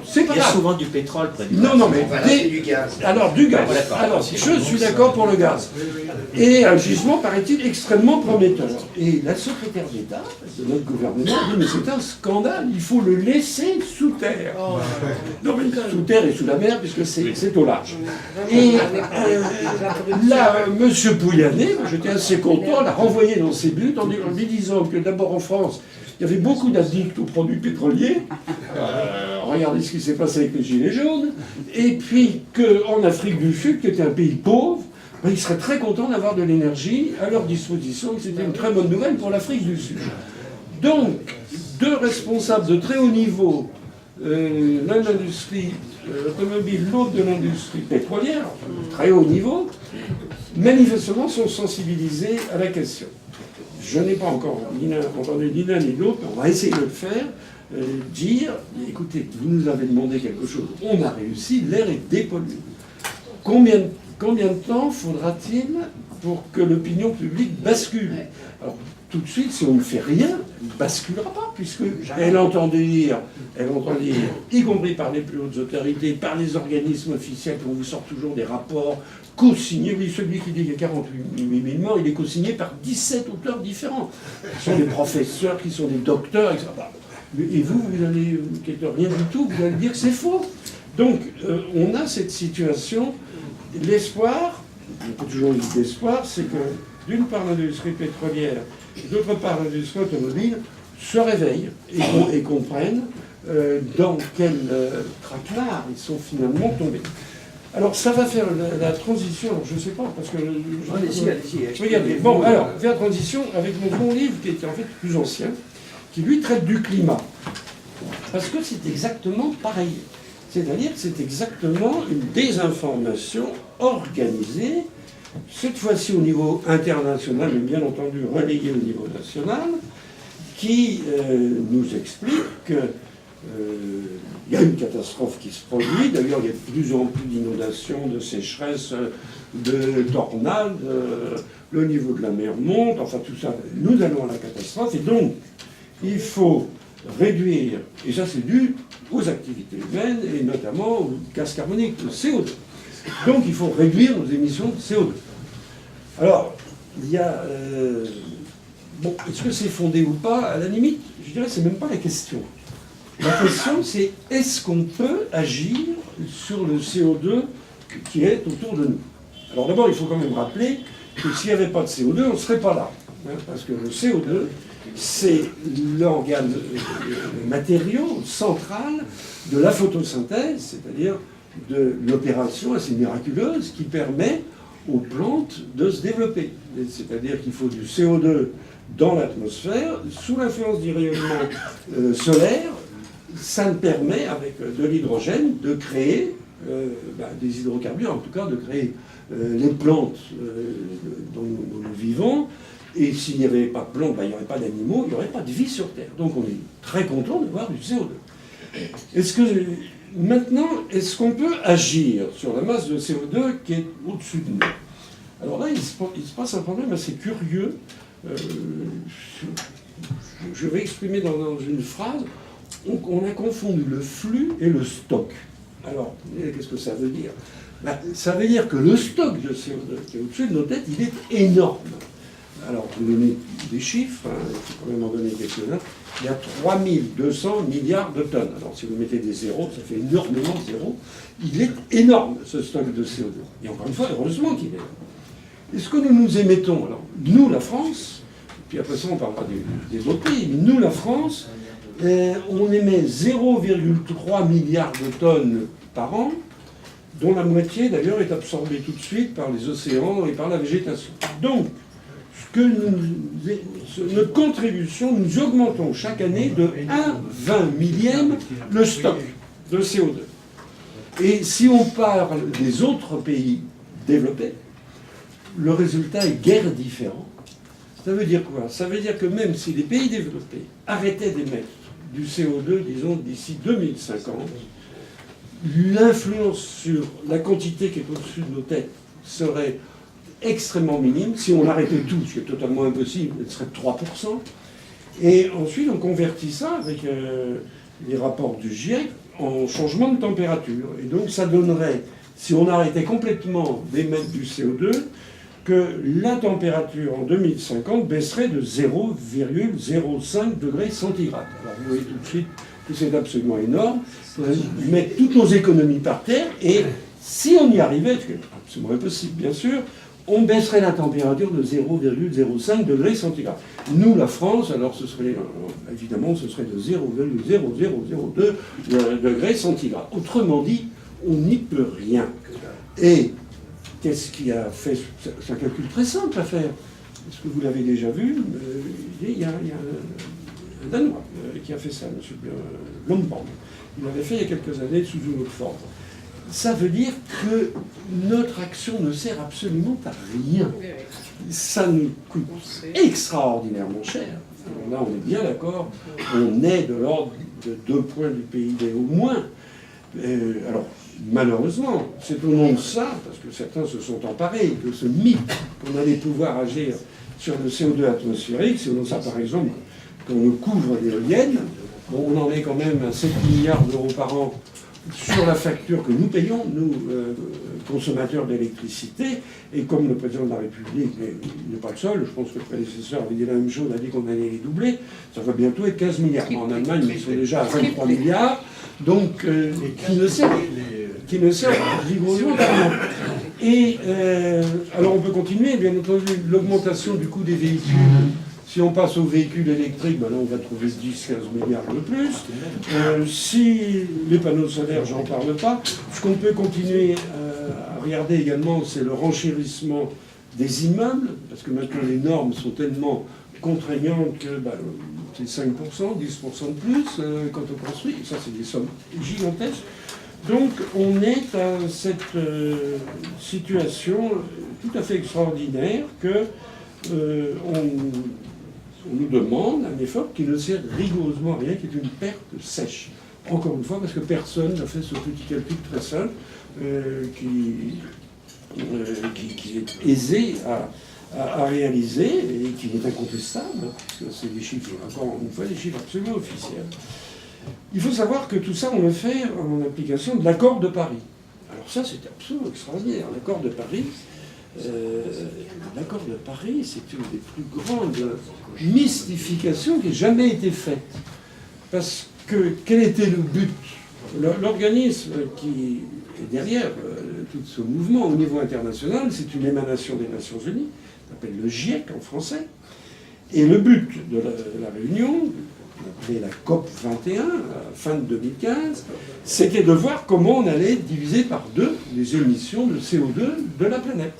c'est pas Il y a grave. souvent du pétrole près du gaz. Non, mais Voilà, c'est du gaz. alors du gaz. D'accord. Alors, je suis d'accord pour le gaz. Et un gisement, paraît-il, extrêmement prometteur. Et la secrétaire d'État de notre gouvernement dit, mais c'est un scandale, il faut le laisser sous terre. Non, mais sous terre et sous la mer, puisque c'est au large. Et là, M. Pouyanné, j'étais assez content, l'a renvoyé dans ses buts en lui disant que d'abord en France, il y avait beaucoup d'addicts aux produits pétroliers. Regardez ce qui s'est passé avec les Gilets jaunes. Et puis qu'en Afrique du Sud, qui était un pays pauvre, ils seraient très contents d'avoir de l'énergie à leur disposition. C'était une très bonne nouvelle pour l'Afrique du Sud. Donc, deux responsables de très haut niveau, l'un de l'industrie automobile, l'autre de l'industrie pétrolière, très haut niveau, manifestement sont sensibilisés à la question. Je n'ai pas encore entendu ni l'un ni l'autre, mais on va essayer de le faire, dire, écoutez, vous nous avez demandé quelque chose, on a réussi, l'air est dépollué. Combien de temps faudra-t-il pour que l'opinion publique bascule? Alors, tout de suite, si on ne fait rien, elle ne basculera pas, puisqu'elle entend dire, y compris par les plus hautes autorités, par les organismes officiels, qu'on vous sort toujours des rapports co-signés. Oui, celui qui dit qu'il y a 48 000 morts, il est co-signé par 17 auteurs différents. Ce sont des professeurs, qui sont des docteurs, etc. Et vous allez, qui n'êtes rien du tout, vous allez dire que c'est faux. Donc, on a cette situation. L'espoir, on peut toujours dire d'espoir, c'est que d'une part l'industrie pétrolière, d'autre part l'industrie automobile se réveillent et comprennent dans quel traquenard ils sont finalement tombés. Alors ça va faire la transition, alors je ne sais pas, parce que... Allez-y. Regardez, bon, alors, faire la transition avec mon livre qui était en fait plus ancien, qui lui traite du climat. Parce que c'est exactement pareil. C'est-à-dire que c'est exactement une désinformation organisée, cette fois-ci au niveau international, mais bien entendu relayée au niveau national, qui nous explique qu'il y a une catastrophe qui se produit. D'ailleurs, il y a de plus en plus d'inondations, de sécheresses, de tornades, le niveau de la mer monte, enfin tout ça, nous allons à la catastrophe, et donc il faut réduire, et ça c'est dû aux activités humaines, et notamment au gaz carbonique, le CO2. Donc il faut réduire nos émissions de CO2. Alors, il y a... bon, est-ce que c'est fondé ou pas? À la limite, je dirais que c'est même pas la question. La question, c'est est-ce qu'on peut agir sur le CO2 qui est autour de nous? Alors d'abord, il faut quand même rappeler que s'il n'y avait pas de CO2, on ne serait pas là. Hein, parce que le CO2, c'est l'organe, le matériau central de la photosynthèse, c'est-à-dire de l'opération assez miraculeuse qui permet aux plantes de se développer. C'est-à-dire qu'il faut du CO2 dans l'atmosphère, sous l'influence du rayonnement solaire, ça me permet, avec de l'hydrogène, de créer des hydrocarbures, en tout cas de créer les plantes dont nous vivons. Et s'il n'y avait pas de plantes, il n'y aurait pas d'animaux, il n'y aurait pas de vie sur Terre. Donc on est très content d'avoir du CO2. Maintenant, est-ce qu'on peut agir sur la masse de CO2 qui est au-dessus de nous? Alors là, il se passe un problème assez curieux. Je vais exprimer dans une phrase. On a confondu le flux et le stock. Alors, qu'est-ce que ça veut dire? Ça veut dire que le stock de CO2 qui est au-dessus de nos têtes, il est énorme. Alors, pour donner des chiffres, il faut quand même en donner quelques-uns, il y a 3200 milliards de tonnes. Alors, si vous mettez des zéros, ça fait énormément de zéros. Il est énorme, ce stock de CO2. Et encore une fois, heureusement qu'il est là. Est-ce que nous nous émettons? Alors, nous, la France, puis après ça, on parlera des autres pays, mais nous, la France, on émet 0,3 milliards de tonnes par an, dont la moitié, d'ailleurs, est absorbée tout de suite par les océans et par la végétation. Donc, notre contribution, nous augmentons chaque année de 1/20 millième le stock de CO2. Et si on parle des autres pays développés, le résultat est guère différent. Ça veut dire quoi? Ça veut dire que même si les pays développés arrêtaient d'émettre du CO2, disons, d'ici 2050, l'influence sur la quantité qui est au-dessus de nos têtes serait extrêmement minime. Si on arrêtait tout, ce qui est totalement impossible, elle serait de 3%. Et ensuite, on convertit ça avec les rapports du GIEC en changement de température. Et donc, ça donnerait, si on arrêtait complètement d'émettre du CO2, que la température en 2050 baisserait de 0,05 degrés centigrades. Alors, vous voyez tout de suite que c'est absolument énorme. Il faudrait mettre toutes nos économies par terre, et si on y arrivait, ce qui est absolument impossible, bien sûr, on baisserait la température de 0,05 degrés centigrades. Nous, la France, alors ce serait, évidemment, ce serait de 0,0002 degrés centigrades. Autrement dit, on n'y peut rien. Et qu'est-ce qui a fait... C'est un calcul très simple à faire. Est-ce que vous l'avez déjà vu? Il y a un Danois qui a fait ça, M. Blomborg. Il l'avait fait il y a quelques années sous une autre forme. Ça veut dire que notre action ne sert absolument à rien. Ça nous coûte extraordinairement cher. Alors là, on est bien d'accord, on est de l'ordre de 2 points du PIB au moins. Alors, malheureusement, c'est au nom de ça, parce que certains se sont emparés de ce mythe qu'on allait pouvoir agir sur le CO2 atmosphérique. C'est au nom de ça, par exemple, qu'on nous couvre d'éoliennes. Bon, on en est quand même à 7 milliards d'euros par an sur la facture que nous payons, nous, consommateurs d'électricité. Et comme le président de la République n'est pas le seul, je pense que le prédécesseur avait dit la même chose, a dit qu'on allait les doubler, ça va bientôt être 15 milliards. En Allemagne, ils sont déjà à 23 milliards, donc qui ne sert rigoureusement à rien. Et alors on peut continuer, bien entendu, l'augmentation du coût des véhicules. Si on passe aux véhicules électriques, ben là on va trouver 10-15 milliards de plus. Si les panneaux solaires, j'en parle pas. Ce qu'on peut continuer à regarder également, c'est le renchérissement des immeubles, parce que maintenant les normes sont tellement contraignantes que c'est 5%, 10% de plus quand on construit. Et ça, c'est des sommes gigantesques. Donc on est à cette situation tout à fait extraordinaire que on nous demande un effort qui ne sert rigoureusement à rien, qui est une perte sèche. Encore une fois, parce que personne n'a fait ce petit calcul très simple qui est aisé à réaliser et qui est incontestable, puisque c'est des chiffres, encore une fois, des chiffres absolument officiels. Il faut savoir que tout ça, on le fait en application de l'accord de Paris. Alors ça, c'est absolument extraordinaire. L'accord de Paris, c'est une des plus grandes mystifications qui ait jamais été faite. Parce que quel était le but? L'organisme qui est derrière tout ce mouvement au niveau international, c'est une émanation des Nations Unies, ça s'appelle le GIEC en français. Et le but de la réunion, on appelait la COP 21, à la fin de 2015, c'était de voir comment on allait diviser par 2 les émissions de CO2 de la planète.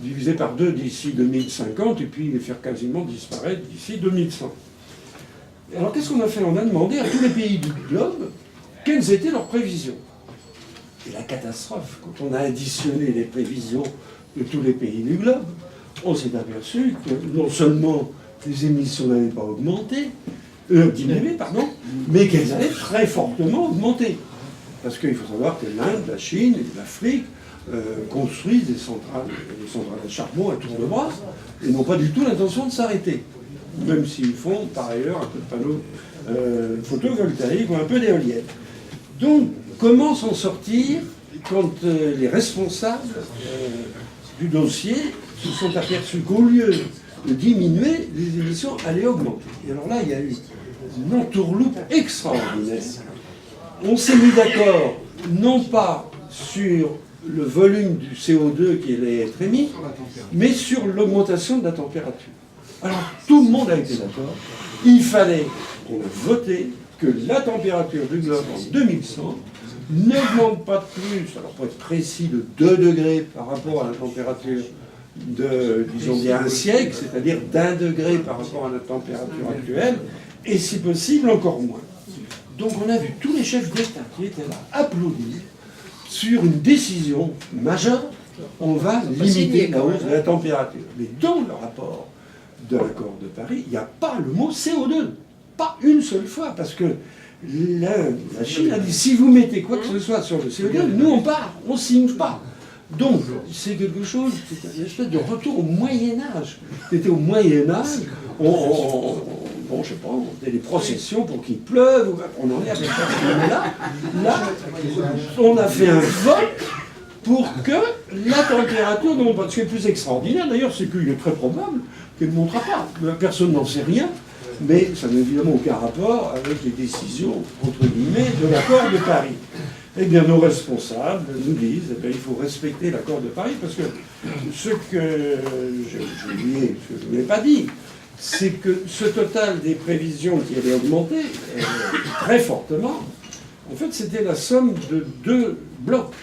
Diviser par 2 d'ici 2050 et puis les faire quasiment disparaître d'ici 2100. Alors qu'est-ce qu'on a fait? On a demandé à tous les pays du globe quelles étaient leurs prévisions. Et la catastrophe, quand on a additionné les prévisions de tous les pays du globe, on s'est aperçu que non seulement les émissions n'avaient pas diminué, mais qu'elles allaient très fortement augmenter. Parce qu'il faut savoir que l'Inde, la Chine et l'Afrique construisent des centrales à charbon à tour de bras et n'ont pas du tout l'intention de s'arrêter. Même s'ils font par ailleurs un peu de panneaux photovoltaïques ou un peu d'éoliennes. Donc, comment s'en sortir quand les responsables du dossier se sont aperçus qu'au lieu de diminuer, les émissions allaient augmenter? Et alors là, il y a eu une entourloupe extraordinaire. On s'est mis d'accord, non pas sur le volume du CO2 qui allait être émis, mais sur l'augmentation de la température. Alors, tout le monde a été d'accord. Il fallait qu'on ait voté que la température du globe en 2100 n'augmente pas de plus, alors pour être précis, de 2 degrés par rapport à la température disons, d'il y a un siècle, c'est-à-dire d'1 degré par rapport à la température actuelle, et si possible encore moins. Donc on a vu tous les chefs d'État qui étaient là applaudir sur une décision majeure, on va limiter la hausse de la température. Mais dans le rapport de l'accord de Paris, il n'y a pas le mot CO2, pas une seule fois, parce que la Chine a dit si vous mettez quoi que ce soit sur le CO2, nous on part, on ne signe pas. Donc, c'est quelque chose, c'est une espèce de retour au Moyen-Âge. C'était au Moyen-Âge, bon, je sais pas, on faisait des processions pour qu'il pleuve, on en est à peu près là. Là, on a fait un vote pour que la température ne monte pas. Ce qui est plus extraordinaire, d'ailleurs, c'est qu'il est très probable qu'elle ne montera pas. Personne n'en sait rien, mais ça n'a évidemment aucun rapport avec les décisions, entre guillemets, de l'accord de Paris. Eh bien, nos responsables nous disent eh bien, il faut respecter l'accord de Paris, parce que ce que j'ai oublié, ce que je ne vous l'ai pas dit, c'est que ce total des prévisions qui avait augmenté très fortement, en fait, c'était la somme de deux blocs.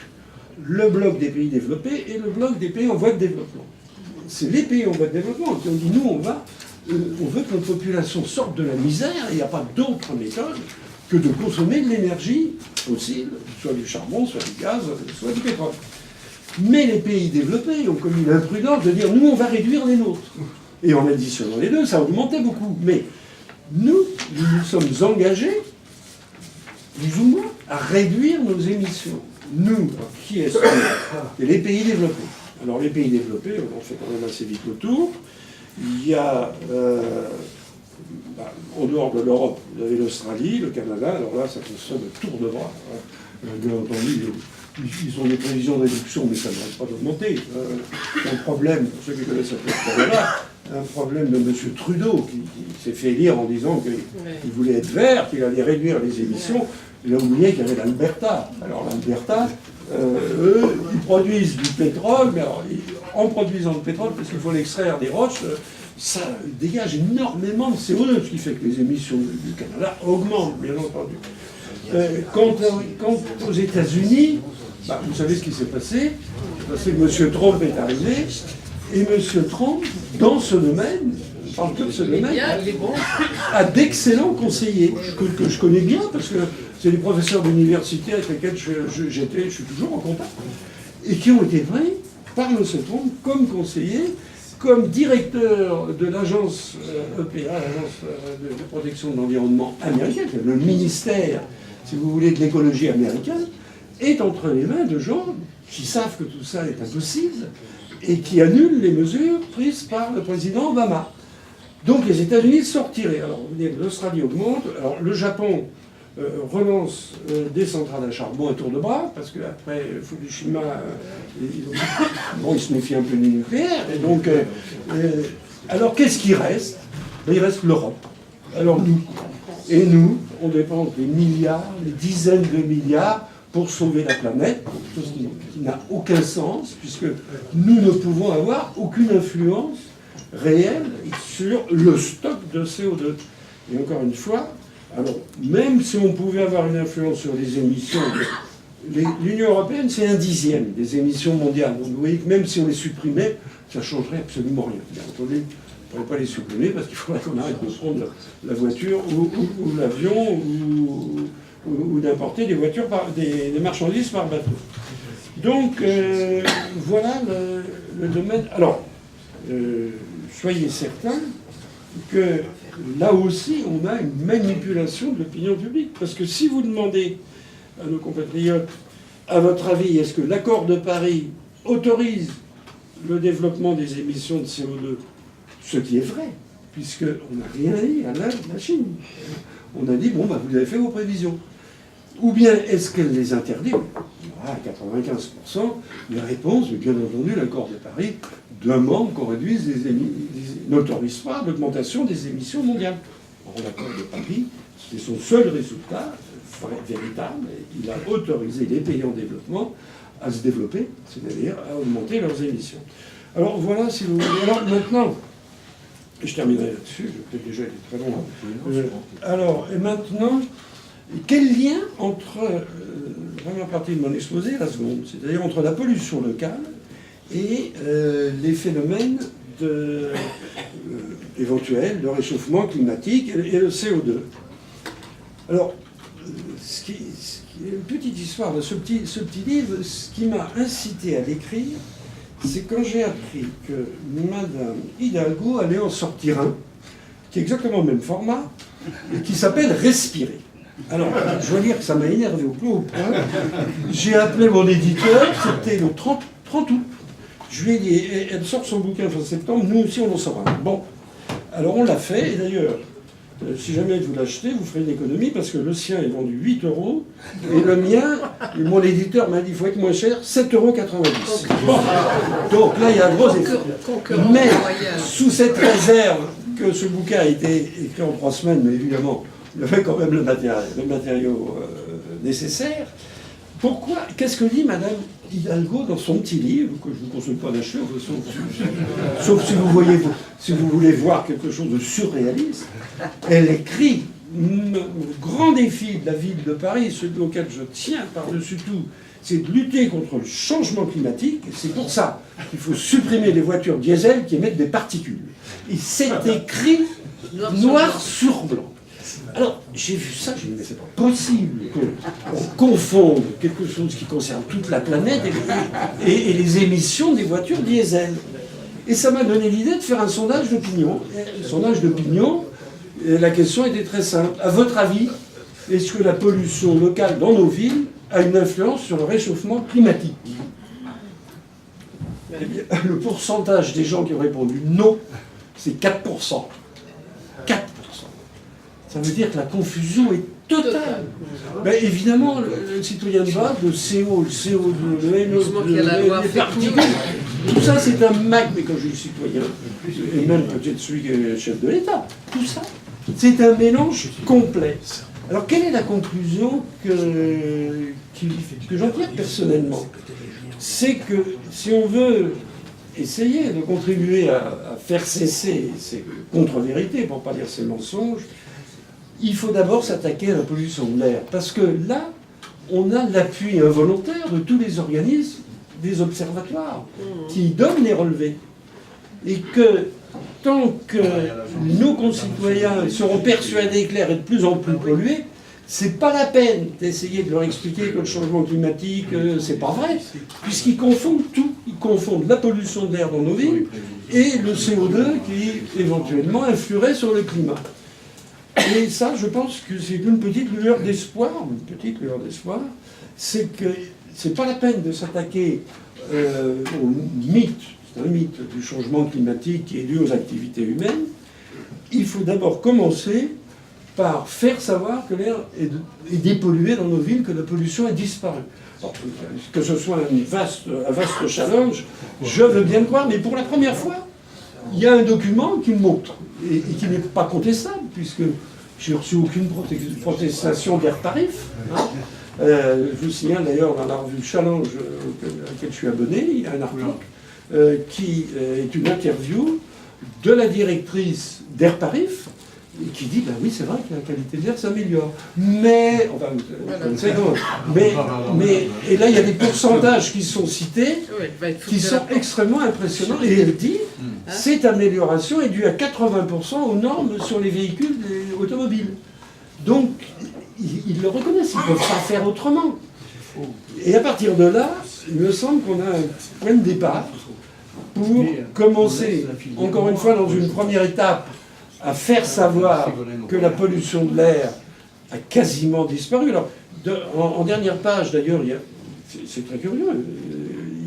Le bloc des pays développés et le bloc des pays en voie de développement. C'est les pays en voie de développement qui ont dit nous, on veut que notre population sorte de la misère, et il n'y a pas d'autre méthode que de consommer de l'énergie fossile, soit du charbon, soit du gaz, soit du pétrole. Mais les pays développés ont commis l'imprudence de dire nous, on va réduire les nôtres. Et en additionnant les deux, ça augmentait beaucoup. Mais nous sommes engagés, plus ou moins, à réduire nos émissions. Nous, qui est-ce que c'est les pays développés. Alors les pays développés, on en fait quand même assez vite le tour. Il y a, en dehors de l'Europe, vous avez l'Australie, le Canada, alors là ça consomme tour de bras. Bien entendu, ils ont des prévisions de réduction, mais ça n'arrête pas d'augmenter. Un problème, pour ceux qui connaissent un peu le Canada, un problème de M. Trudeau, qui s'est fait élire en disant qu'il voulait être vert, qu'il allait réduire les émissions. Il a oublié qu'il y avait l'Alberta. Alors l'Alberta, eux, ils produisent du pétrole, mais alors, en produisant le pétrole, parce qu'il faut l'extraire des roches, ça dégage énormément de CO2, ce qui fait que les émissions du Canada augmentent, bien entendu. Quant aux États-Unis, vous savez ce qui s'est passé. C'est que M. Trump est arrivé, et M. Trump, dans ce domaine, parle que de ce domaine, a d'excellents conseillers, que je connais bien, parce que c'est des professeurs d'université avec lesquels je suis toujours en contact, et qui ont été pris par M. Trump comme conseiller, comme directeur de l'agence EPA, l'agence de protection de l'environnement américaine, le ministère, si vous voulez, de l'écologie américaine, est entre les mains de gens qui savent que tout ça est impossible et qui annulent les mesures prises par le président Obama. Donc les États-Unis sont retirés. Alors vous voyez, l'Australie augmente, alors le Japon relance des centrales à charbon à tour de bras, parce qu'après Fukushima, ils se méfient un peu du nucléaire. Et donc, alors qu'est-ce qui reste? Il reste l'Europe. Alors nous, on dépense des milliards, des dizaines de milliards pour sauver la planète, chose qui n'a aucun sens, puisque nous ne pouvons avoir aucune influence réelle sur le stock de CO2. Et encore une fois, alors, même si on pouvait avoir une influence sur les émissions, l'Union européenne, c'est 1/10 des émissions mondiales. Donc vous voyez que même si on les supprimait, ça ne changerait absolument rien. Bien entendu, on ne pourrait pas les supprimer parce qu'il faudrait qu'on arrête de prendre la voiture ou l'avion ou d'importer des voitures, des marchandises par bateau. Donc, voilà le domaine. Alors, soyez certains que là aussi, on a une manipulation de l'opinion publique. Parce que si vous demandez à nos compatriotes, à votre avis, est-ce que l'accord de Paris autorise le développement des émissions de CO2 ? Ce qui est vrai, puisqu'on n'a rien dit à la Chine. On a dit, bon, vous avez fait vos prévisions. Ou bien est-ce qu'elle les interdit ? À 95%, les réponses, bien entendu, l'accord de Paris demande qu'on réduise n'autorise pas l'augmentation des émissions mondiales. Or, l'accord de Paris, c'est son seul résultat véritable. Il a autorisé les pays en développement à se développer, c'est-à-dire à augmenter leurs émissions. Alors voilà, si vous voulez. Alors maintenant, je terminerai là-dessus, j'ai peut-être déjà été très long. Alors, et maintenant, quel lien entre la première partie de mon exposé et la seconde, c'est-à-dire entre la pollution locale et les phénomènes éventuels de réchauffement climatique et le CO2. Alors, une petite histoire de ce petit livre, ce qui m'a incité à l'écrire, c'est quand j'ai appris que Madame Hidalgo allait en sortir un, qui est exactement le même format, et qui s'appelle Respirer. Alors, je dois dire que ça m'a énervé au plus haut point. J'ai appelé mon éditeur, c'était le 30 prend tout. Je lui ai dit, elle sort son bouquin fin septembre, nous aussi on en sort un. Bon, alors on l'a fait, et d'ailleurs, si jamais vous l'achetez, vous ferez une économie, parce que le sien est vendu 8 €, et le mien, mon éditeur m'a dit, il faut être moins cher, 7,90 €. Bon, donc là, il y a un gros effort. Mais, sous cette réserve que ce bouquin a été écrit en 3 semaines, mais évidemment, il y avait quand même le matériau nécessaire. Pourquoi? Qu'est-ce que dit Madame Hidalgo dans son petit livre, que je ne vous conseille pas d'acheter, sauf si vous voulez voir quelque chose de surréaliste? Elle écrit: le grand défi de la ville de Paris, celui auquel je tiens par-dessus tout, c'est de lutter contre le changement climatique. Et c'est pour ça qu'il faut supprimer les voitures diesel qui émettent des particules. Et c'est écrit noir sur blanc. Alors, j'ai vu ça, j'ai dit, mais c'est pas possible qu'on confonde quelque chose qui concerne toute la planète et les émissions des voitures diesel. Et ça m'a donné l'idée de faire un sondage d'opinion. Le sondage d'opinion, la question était très simple. À votre avis, est-ce que la pollution locale dans nos villes a une influence sur le réchauffement climatique? Eh bien, le pourcentage des gens qui ont répondu non, c'est 4%. 4%. Ça veut dire que la confusion est totale. Ben, évidemment, le citoyen de base, le CO, le CO2, le NO2, les particules, tout ça c'est un MAC, mais quand je dis citoyen, et même peut-être celui qui est chef de l'État, tout ça, c'est un mélange complet. Alors quelle est la conclusion que j'en tire personnellement? C'est que si on veut essayer de contribuer à faire cesser ces contre-vérités, pour ne pas dire ces mensonges, il faut d'abord s'attaquer à la pollution de l'air. Parce que là, on a l'appui involontaire de tous les organismes, des observatoires, qui donnent les relevés. Et que tant que nos concitoyens seront persuadés que l'air est de plus en plus pollué, c'est pas la peine d'essayer de leur expliquer que le changement climatique, c'est pas vrai, puisqu'ils confondent tout. Ils confondent la pollution de l'air dans nos villes et le CO2 qui, éventuellement, influerait sur le climat. Et ça, je pense que c'est une petite lueur d'espoir, c'est que c'est pas la peine de s'attaquer au mythe, c'est un mythe du changement climatique qui est dû aux activités humaines. Il faut d'abord commencer par faire savoir que l'air est dépollué dans nos villes, que la pollution a disparu. Alors, que ce soit un vaste challenge, je veux bien le croire, mais pour la première fois, il y a un document qui le montre, et qui n'est pas contestable, puisque j'ai reçu aucune protestation d'Air Tarif. Hein. Je vous signale d'ailleurs dans la revue Challenge à laquelle je suis abonné, il y a un article qui est une interview de la directrice d'Air Tarif, qui dit, ben oui, c'est vrai que la qualité de l'air s'améliore. Mais, enfin, et là, il y a des pourcentages qui sont cités, qui sont extrêmement impressionnants. Et elle dit, cette amélioration est due à 80% aux normes sur les véhicules automobiles. Donc, ils le reconnaissent, ils ne peuvent pas faire autrement. Et à partir de là, il me semble qu'on a un point de départ pour commencer, encore une fois, dans une première étape, à faire savoir que la pollution de l'air a quasiment disparu. Alors, en dernière page, d'ailleurs, c'est très curieux,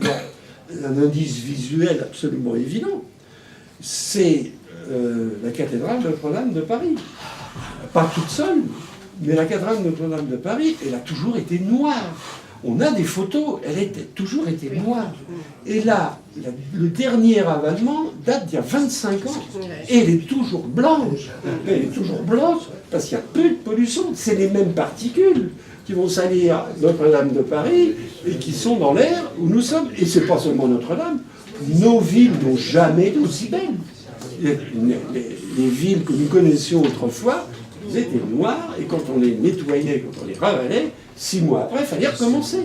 il y a un indice visuel absolument évident. C'est la cathédrale Notre-Dame de Paris. Pas toute seule, mais la cathédrale Notre-Dame de Paris, elle a toujours été noire. On a des photos, elle a toujours été noire. Et là, le dernier avalement date d'il y a 25 ans. Et elle est toujours blanche. Elle est toujours blanche parce qu'il n'y a plus de pollution. C'est les mêmes particules qui vont salir à Notre-Dame de Paris et qui sont dans l'air où nous sommes. Et ce n'est pas seulement Notre-Dame. Nos villes n'ont jamais été aussi belles. Les villes que nous connaissions autrefois, elles étaient noires. Et quand on les nettoyait, quand on les ravalait, 6 mois après, il fallait recommencer.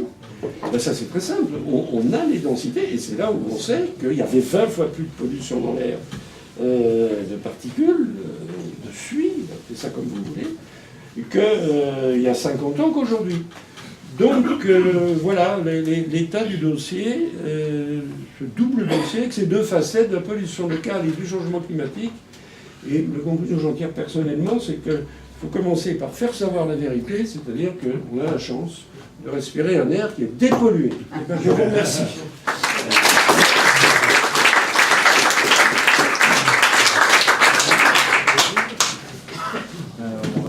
Ben ça, c'est très simple. On a les densités, et c'est là où on sait qu'il y avait 20 fois plus de pollution dans l'air, de particules, de suie, appelez ça comme vous voulez, qu'il y a 50 ans qu'aujourd'hui. Donc, voilà l'état du dossier, ce double dossier, avec ces deux facettes de la pollution locale et du changement climatique. Et la conclusion que j'en tire personnellement, c'est que il faut commencer par faire savoir la vérité, c'est-à-dire qu'on a la chance de respirer un air qui est dépollué. Et ben, je vous remercie.